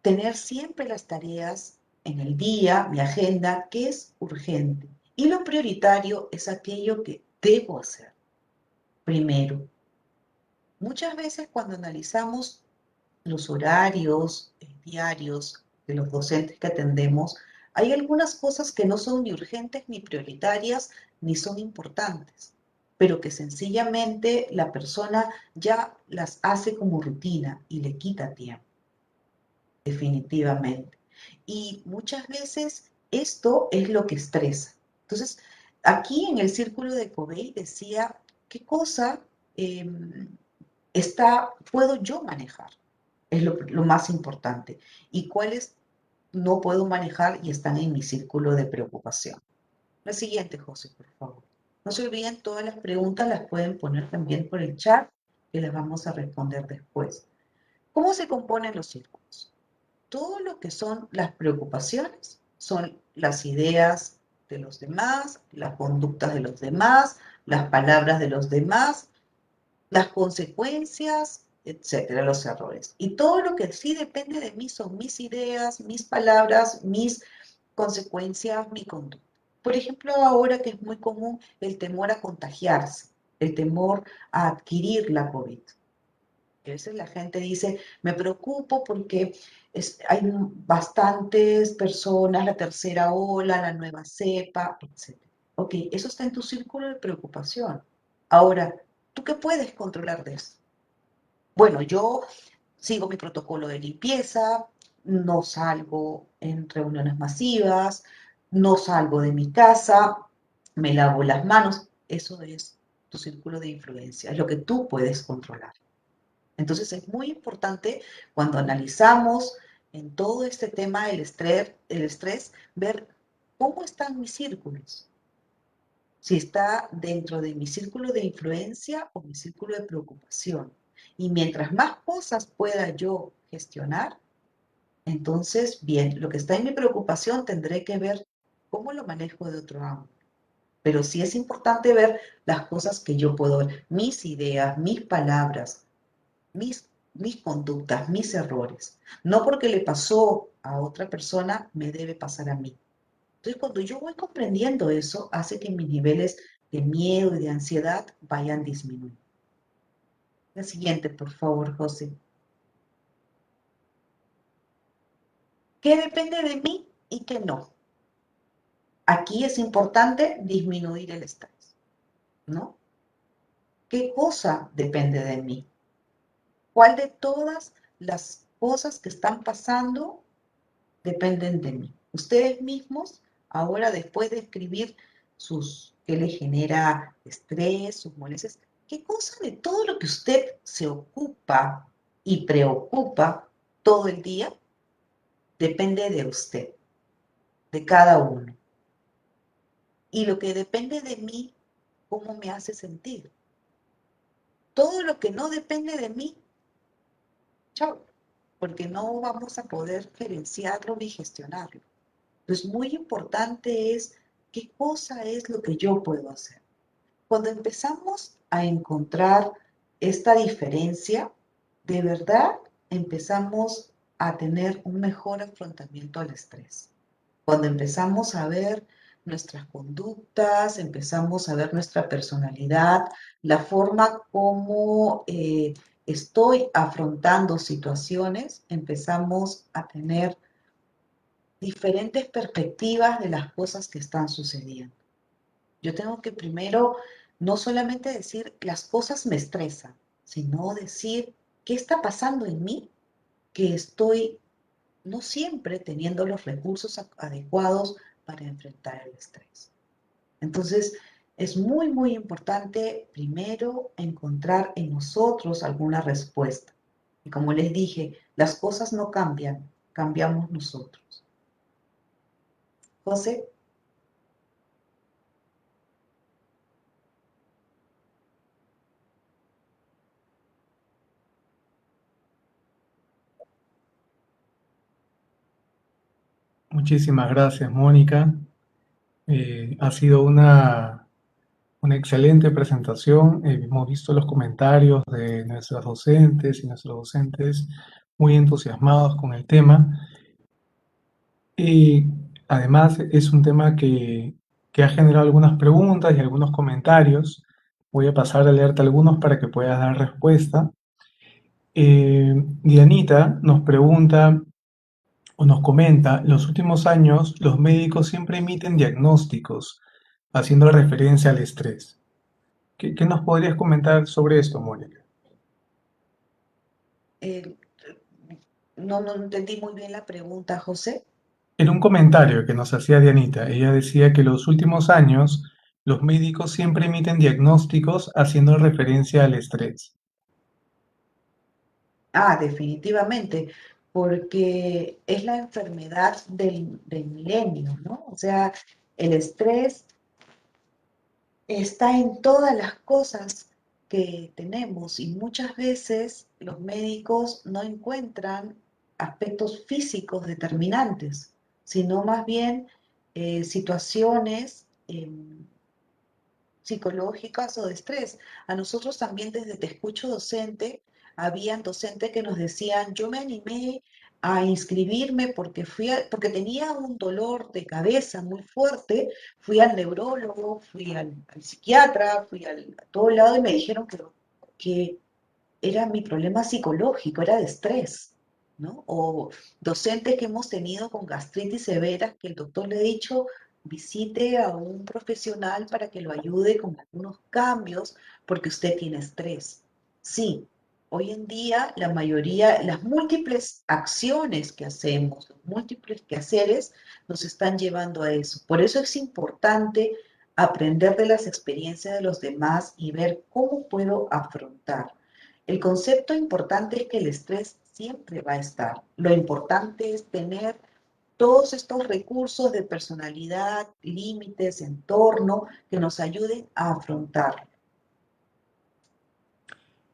tener siempre las tareas en el día, mi agenda, que es urgente. Y lo prioritario es aquello que debo hacer primero. Muchas veces cuando analizamos los horarios diarios de los docentes que atendemos, hay algunas cosas que no son ni urgentes, ni prioritarias, ni son importantes, pero que sencillamente la persona ya las hace como rutina y le quita tiempo, definitivamente. Y muchas veces esto es lo que estresa. Entonces, aquí en el círculo de Covey decía, ¿qué cosa puedo yo manejar? Es lo más importante. ¿Y cuáles no puedo manejar y están en mi círculo de preocupación? La siguiente, José, por favor. No se olviden, todas las preguntas las pueden poner también por el chat, que las vamos a responder después. ¿Cómo se componen los círculos? Todo lo que son las preocupaciones son las ideas de los demás, las conductas de los demás, las palabras de los demás, las consecuencias, etcétera, los errores. Y todo lo que sí depende de mí son mis ideas, mis palabras, mis consecuencias, mi conducta. Por ejemplo, ahora que es muy común el temor a contagiarse, el temor a adquirir la COVID. A veces la gente dice, me preocupo porque hay bastantes personas, la tercera ola, la nueva cepa, etcétera. Ok, eso está en tu círculo de preocupación. Ahora, ¿tú qué puedes controlar de eso? Bueno, yo sigo mi protocolo de limpieza, no salgo en reuniones masivas, no salgo de mi casa, me lavo las manos. Eso es tu círculo de influencia, es lo que tú puedes controlar. Entonces es muy importante cuando analizamos en todo este tema el estrés, ver cómo están mis círculos, si está dentro de mi círculo de influencia o mi círculo de preocupación. Y mientras más cosas pueda yo gestionar, entonces, bien, lo que está en mi preocupación tendré que ver cómo lo manejo de otro ángulo. Pero sí es importante ver las cosas que yo puedo ver, mis ideas, mis palabras, mis conductas, mis errores. No porque le pasó a otra persona, me debe pasar a mí. Entonces, cuando yo voy comprendiendo eso, hace que mis niveles de miedo y de ansiedad vayan disminuyendo. La siguiente, por favor, José. ¿Qué depende de mí y qué no? Aquí es importante disminuir el estrés, ¿no? ¿Qué cosa depende de mí? ¿Cuál de todas las cosas que están pasando dependen de mí? Ustedes mismos, ahora después de escribir qué le genera estrés, sus molestias, ¿qué cosa de todo lo que usted se ocupa y preocupa todo el día depende de usted, de cada uno? Y lo que depende de mí, ¿cómo me hace sentir? Todo lo que no depende de mí, chao, porque no vamos a poder gerenciarlo ni gestionarlo. Entonces, muy importante es qué cosa es lo que yo puedo hacer. Cuando empezamos a encontrar esta diferencia, de verdad empezamos a tener un mejor afrontamiento al estrés. Cuando empezamos a ver nuestras conductas, empezamos a ver nuestra personalidad, la forma como estoy afrontando situaciones, empezamos a tener diferentes perspectivas de las cosas que están sucediendo. Yo tengo que primero no solamente decir las cosas me estresan, sino decir qué está pasando en mí que estoy no siempre teniendo los recursos adecuados para enfrentar el estrés. Entonces, es muy, muy importante primero encontrar en nosotros alguna respuesta. Y como les dije, las cosas no cambian, cambiamos nosotros. José. Muchísimas gracias, Mónica. Ha sido una excelente presentación. Hemos visto los comentarios de nuestras docentes y nuestros docentes muy entusiasmados con el tema. Y además es un tema que ha generado algunas preguntas y algunos comentarios. Voy a pasar a leerte algunos para que puedas dar respuesta. Dianita nos pregunta o nos comenta, en los últimos años los médicos siempre emiten diagnósticos haciendo referencia al estrés. ¿Qué nos podrías comentar sobre esto, Mónica? Eh, no entendí muy bien la pregunta, José. En un comentario que nos hacía Dianita, ella decía que en los últimos años los médicos siempre emiten diagnósticos haciendo referencia al estrés. Ah, definitivamente, porque es la enfermedad del milenio, ¿no? O sea, el estrés está en todas las cosas que tenemos y muchas veces los médicos no encuentran aspectos físicos determinantes, sino más bien situaciones psicológicas o de estrés. A nosotros también desde Te Escucho Docente, habían docentes que nos decían, yo me animé a inscribirme porque porque tenía un dolor de cabeza muy fuerte, fui al neurólogo, fui al psiquiatra, a todo lado y me dijeron que era mi problema psicológico, era de estrés, ¿no? O docentes que hemos tenido con gastritis severas que el doctor le ha dicho visite a un profesional para que lo ayude con algunos cambios porque usted tiene estrés. Sí, hoy en día la mayoría, las múltiples acciones que hacemos, los múltiples quehaceres nos están llevando a eso. Por eso es importante aprender de las experiencias de los demás y ver cómo puedo afrontar. El concepto importante es que el estrés siempre va a estar. Lo importante es tener todos estos recursos de personalidad, límites, entorno, que nos ayuden a afrontarlo.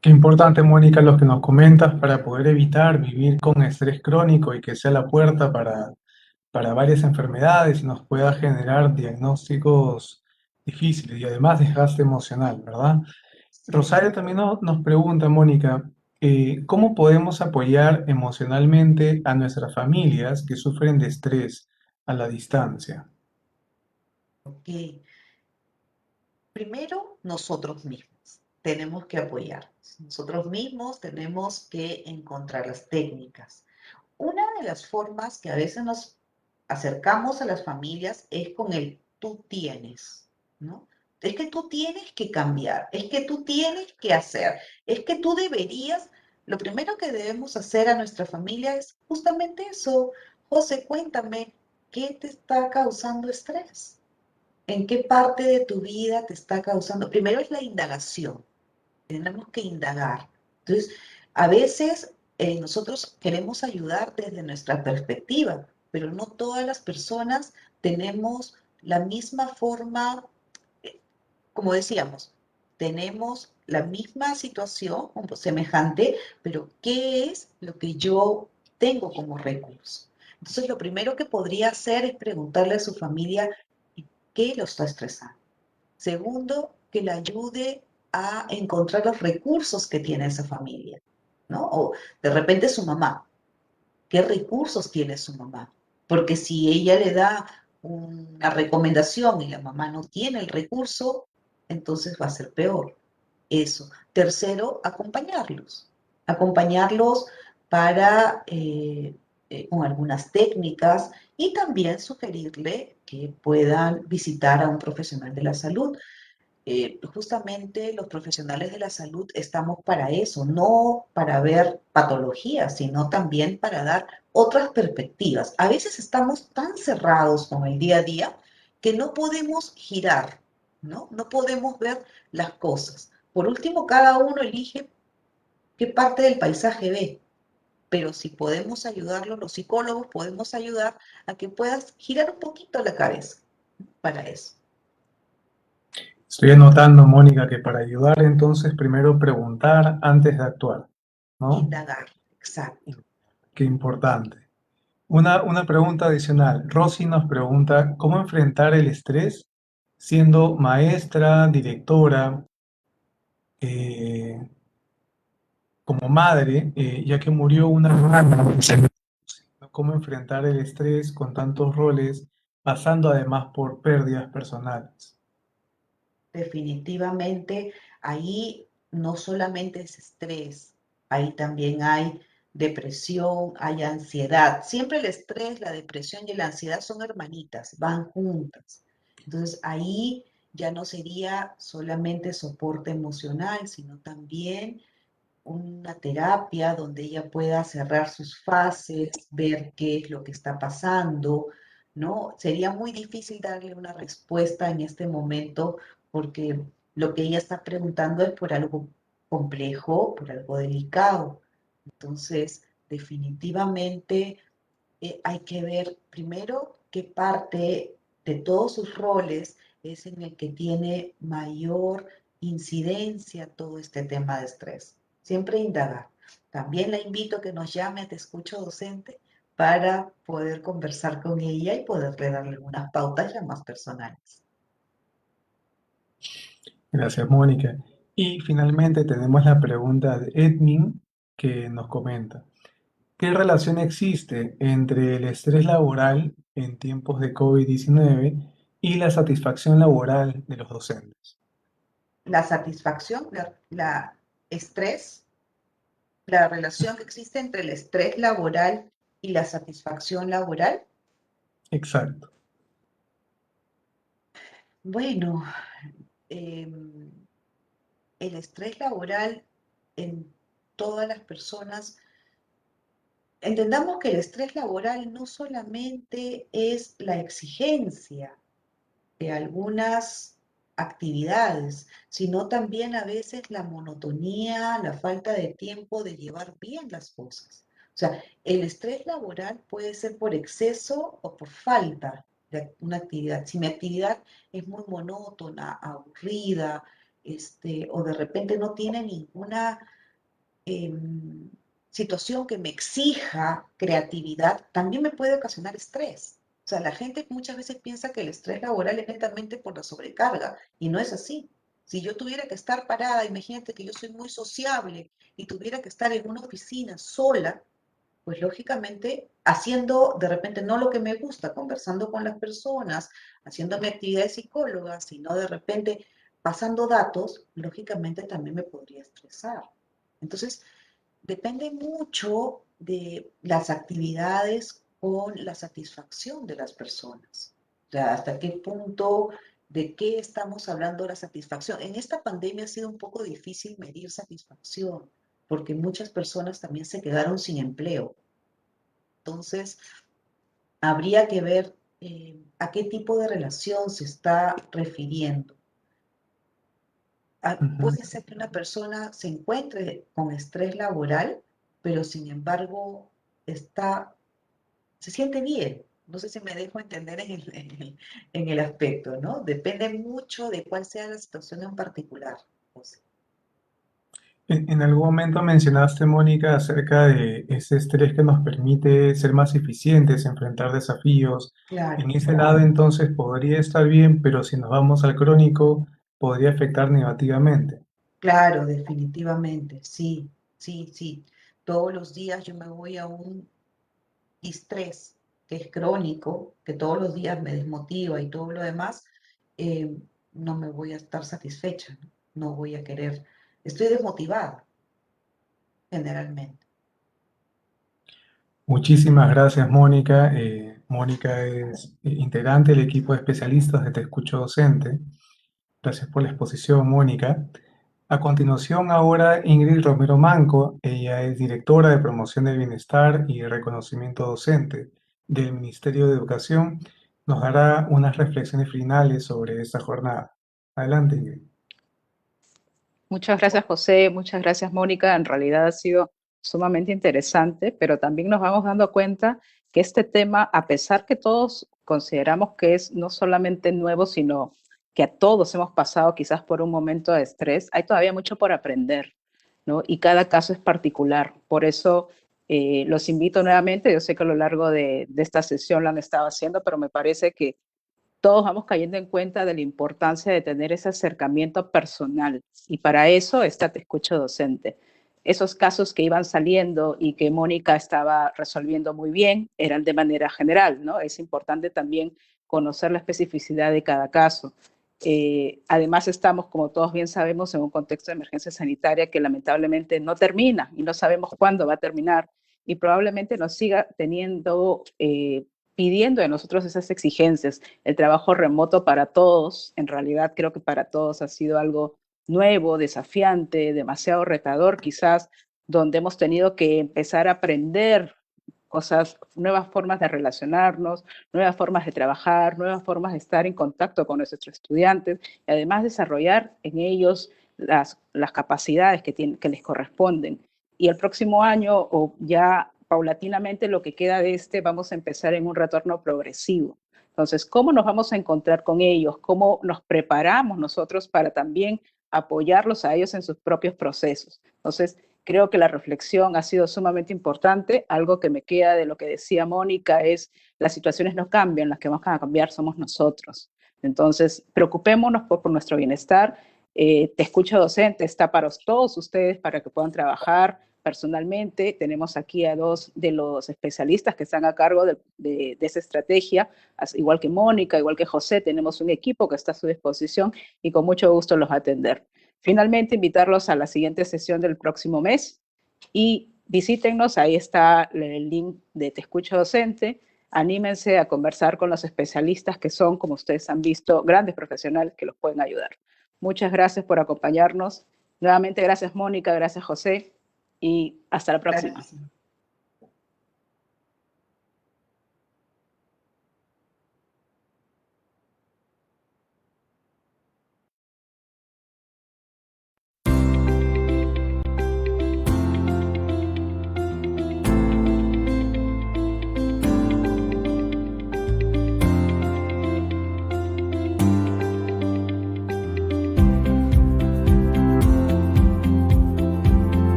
Qué importante, Mónica, lo que nos comentas para poder evitar vivir con estrés crónico y que sea la puerta para varias enfermedades y nos pueda generar diagnósticos difíciles y además desgaste emocional, ¿verdad? Sí, Rosario también nos pregunta, Mónica, ¿cómo podemos apoyar emocionalmente a nuestras familias que sufren de estrés a la distancia? ok. Primero, nosotros mismos tenemos que apoyarnos. Nosotros mismos tenemos que encontrar las técnicas. Una de las formas que a veces nos acercamos a las familias es con el tú tienes, ¿no? Es que tú tienes que cambiar, es que tú tienes que hacer, es que tú deberías. Lo primero que debemos hacer a nuestra familia es justamente eso. José, cuéntame, ¿qué te está causando estrés? ¿En qué parte de tu vida te está causando? Primero es la indagación, tenemos que indagar. Entonces, a veces nosotros queremos ayudar desde nuestra perspectiva, pero no todas las personas tenemos la misma forma, eh, como decíamos, tenemos la misma situación como semejante, pero ¿qué es lo que yo tengo como recurso? Entonces, lo primero que podría hacer es preguntarle a su familia qué lo está estresando. Segundo, que le ayude a encontrar los recursos que tiene esa familia, ¿no? O de repente su mamá, ¿qué recursos tiene su mamá? Porque si ella le da una recomendación y la mamá no tiene el recurso, entonces va a ser peor. Eso. Tercero, acompañarlos. Acompañarlos para, con algunas técnicas y también sugerirle que puedan visitar a un profesional de la salud. Justamente los profesionales de la salud estamos para eso, no para ver patologías, sino también para dar otras perspectivas. A veces estamos tan cerrados con el día a día que no podemos girar, ¿no? No podemos ver las cosas. Por último, cada uno elige qué parte del paisaje ve, pero si podemos ayudarlo, los psicólogos podemos ayudar a que puedas girar un poquito la cabeza para eso. Estoy anotando, Mónica, que para ayudar entonces primero preguntar antes de actuar, ¿no? Indagar, exacto. Qué importante. Una pregunta adicional. Rosy nos pregunta, ¿cómo enfrentar el estrés siendo maestra, directora, eh, como madre, ya que murió una hermana? ¿No? ¿Cómo enfrentar el estrés con tantos roles, pasando además por pérdidas personales? Definitivamente, ahí no solamente es estrés, ahí también hay depresión, hay ansiedad. Siempre el estrés, la depresión y la ansiedad son hermanitas, van juntas. Entonces ahí ya no sería solamente soporte emocional, sino también una terapia donde ella pueda cerrar sus fases, ver qué es lo que está pasando, ¿no? Sería muy difícil darle una respuesta en este momento porque lo que ella está preguntando es por algo complejo, por algo delicado. Entonces, definitivamente hay que ver primero qué parte de todos sus roles es en el que tiene mayor incidencia todo este tema de estrés. Siempre indagar. También la invito a que nos llame a Te Escucho Docente para poder conversar con ella y poderle darle unas pautas ya más personales. Gracias, Mónica. Y finalmente tenemos la pregunta de Edmin que nos comenta. ¿Qué relación existe entre el estrés laboral en tiempos de COVID-19 y la satisfacción laboral de los docentes? La satisfacción, la estrés, la relación que existe entre el estrés laboral y la satisfacción laboral. Exacto. Bueno, eh, el estrés laboral en todas las personas, entendamos que el estrés laboral no solamente es la exigencia de algunas actividades, sino también a veces la monotonía, la falta de tiempo de llevar bien las cosas. O sea, el estrés laboral puede ser por exceso o por falta de una actividad. Si mi actividad es muy monótona, aburrida, o de repente no tiene ninguna eh, situación que me exija creatividad, también me puede ocasionar estrés. O sea, la gente muchas veces piensa que el estrés laboral es netamente por la sobrecarga y no es así. Si yo tuviera que estar parada, imagínate que yo soy muy sociable y tuviera que estar en una oficina sola, pues lógicamente haciendo de repente no lo que me gusta, conversando con las personas, haciendo mi actividad de psicóloga, sino de repente pasando datos, lógicamente también me podría estresar. Entonces, depende mucho de las actividades con la satisfacción de las personas. O sea, hasta qué punto, de qué estamos hablando de la satisfacción. En esta pandemia ha sido un poco difícil medir satisfacción, porque muchas personas también se quedaron sin empleo. Entonces, habría que ver a qué tipo de relación se está refiriendo. Ujú. Puede ser que una persona se encuentre con estrés laboral, pero sin embargo se siente bien. No sé si me dejo entender en el aspecto, ¿no? Depende mucho de cuál sea la situación en particular. José. En algún momento mencionaste, Mónica, acerca de ese estrés que nos permite ser más eficientes, enfrentar desafíos. En Claro, ese lado, entonces, podría estar bien, pero si nos vamos al crónico, podría afectar negativamente. claro, definitivamente, sí, sí, sí. Todos los días yo me voy a un estrés que es crónico, que todos los días me desmotiva y todo lo demás, eh, no me voy a estar satisfecha, ¿no? No voy a querer, estoy desmotivada generalmente. Muchísimas gracias, Mónica. Mónica es integrante del equipo de especialistas de Te Escucho Docente. Gracias por la exposición, Mónica. A continuación, ahora Ingrid Romero Manco. Ella es directora de Promoción del Bienestar y Reconocimiento Docente del Ministerio de Educación. Nos dará unas reflexiones finales sobre esta jornada. Adelante, Ingrid. Muchas gracias, José. Muchas gracias, Mónica. En realidad ha sido sumamente interesante, pero también nos vamos dando cuenta que este tema, a pesar que todos consideramos que es no solamente nuevo, sino que a todos hemos pasado quizás por un momento de estrés, hay todavía mucho por aprender, ¿no? Y cada caso es particular. Por eso Los invito nuevamente, yo sé que a lo largo de esta sesión lo han estado haciendo, pero me parece que todos vamos cayendo en cuenta de la importancia de tener ese acercamiento personal. Y para eso está Te Escucho Docente. Esos casos que iban saliendo y que Mónica estaba resolviendo muy bien eran de manera general, ¿no? Es importante también conocer la especificidad de cada caso. Además estamos, como todos bien sabemos, en un contexto de emergencia sanitaria que lamentablemente no termina y no sabemos cuándo va a terminar y probablemente nos siga teniendo, pidiendo de nosotros esas exigencias. El trabajo remoto para todos, en realidad creo que para todos ha sido algo nuevo, desafiante, demasiado retador quizás, donde hemos tenido que empezar a aprender cosas, nuevas formas de relacionarnos, nuevas formas de trabajar, nuevas formas de estar en contacto con nuestros estudiantes y además desarrollar en ellos las capacidades que les corresponden. Y el próximo año, o ya paulatinamente lo que queda de vamos a empezar en un retorno progresivo. Entonces, ¿cómo nos vamos a encontrar con ellos? ¿Cómo nos preparamos nosotros para también apoyarlos a ellos en sus propios procesos? Entonces, creo que la reflexión ha sido sumamente importante. Algo que me queda de lo que decía Mónica es, las situaciones no cambian, las que vamos a cambiar somos nosotros. Entonces, preocupémonos por nuestro bienestar. Te Escucho Docente está para todos ustedes, para que puedan trabajar personalmente. Tenemos aquí a dos de los especialistas que están a cargo de esa estrategia, igual que Mónica, igual que José, tenemos un equipo que está a su disposición y con mucho gusto los va a atender. Finalmente, invitarlos a la siguiente sesión del próximo mes y visítennos, ahí está el link de Te Escucho Docente. Anímense a conversar con los especialistas que son, como ustedes han visto, grandes profesionales que los pueden ayudar. Muchas gracias por acompañarnos. Nuevamente, gracias Mónica, gracias José y hasta la próxima. Gracias.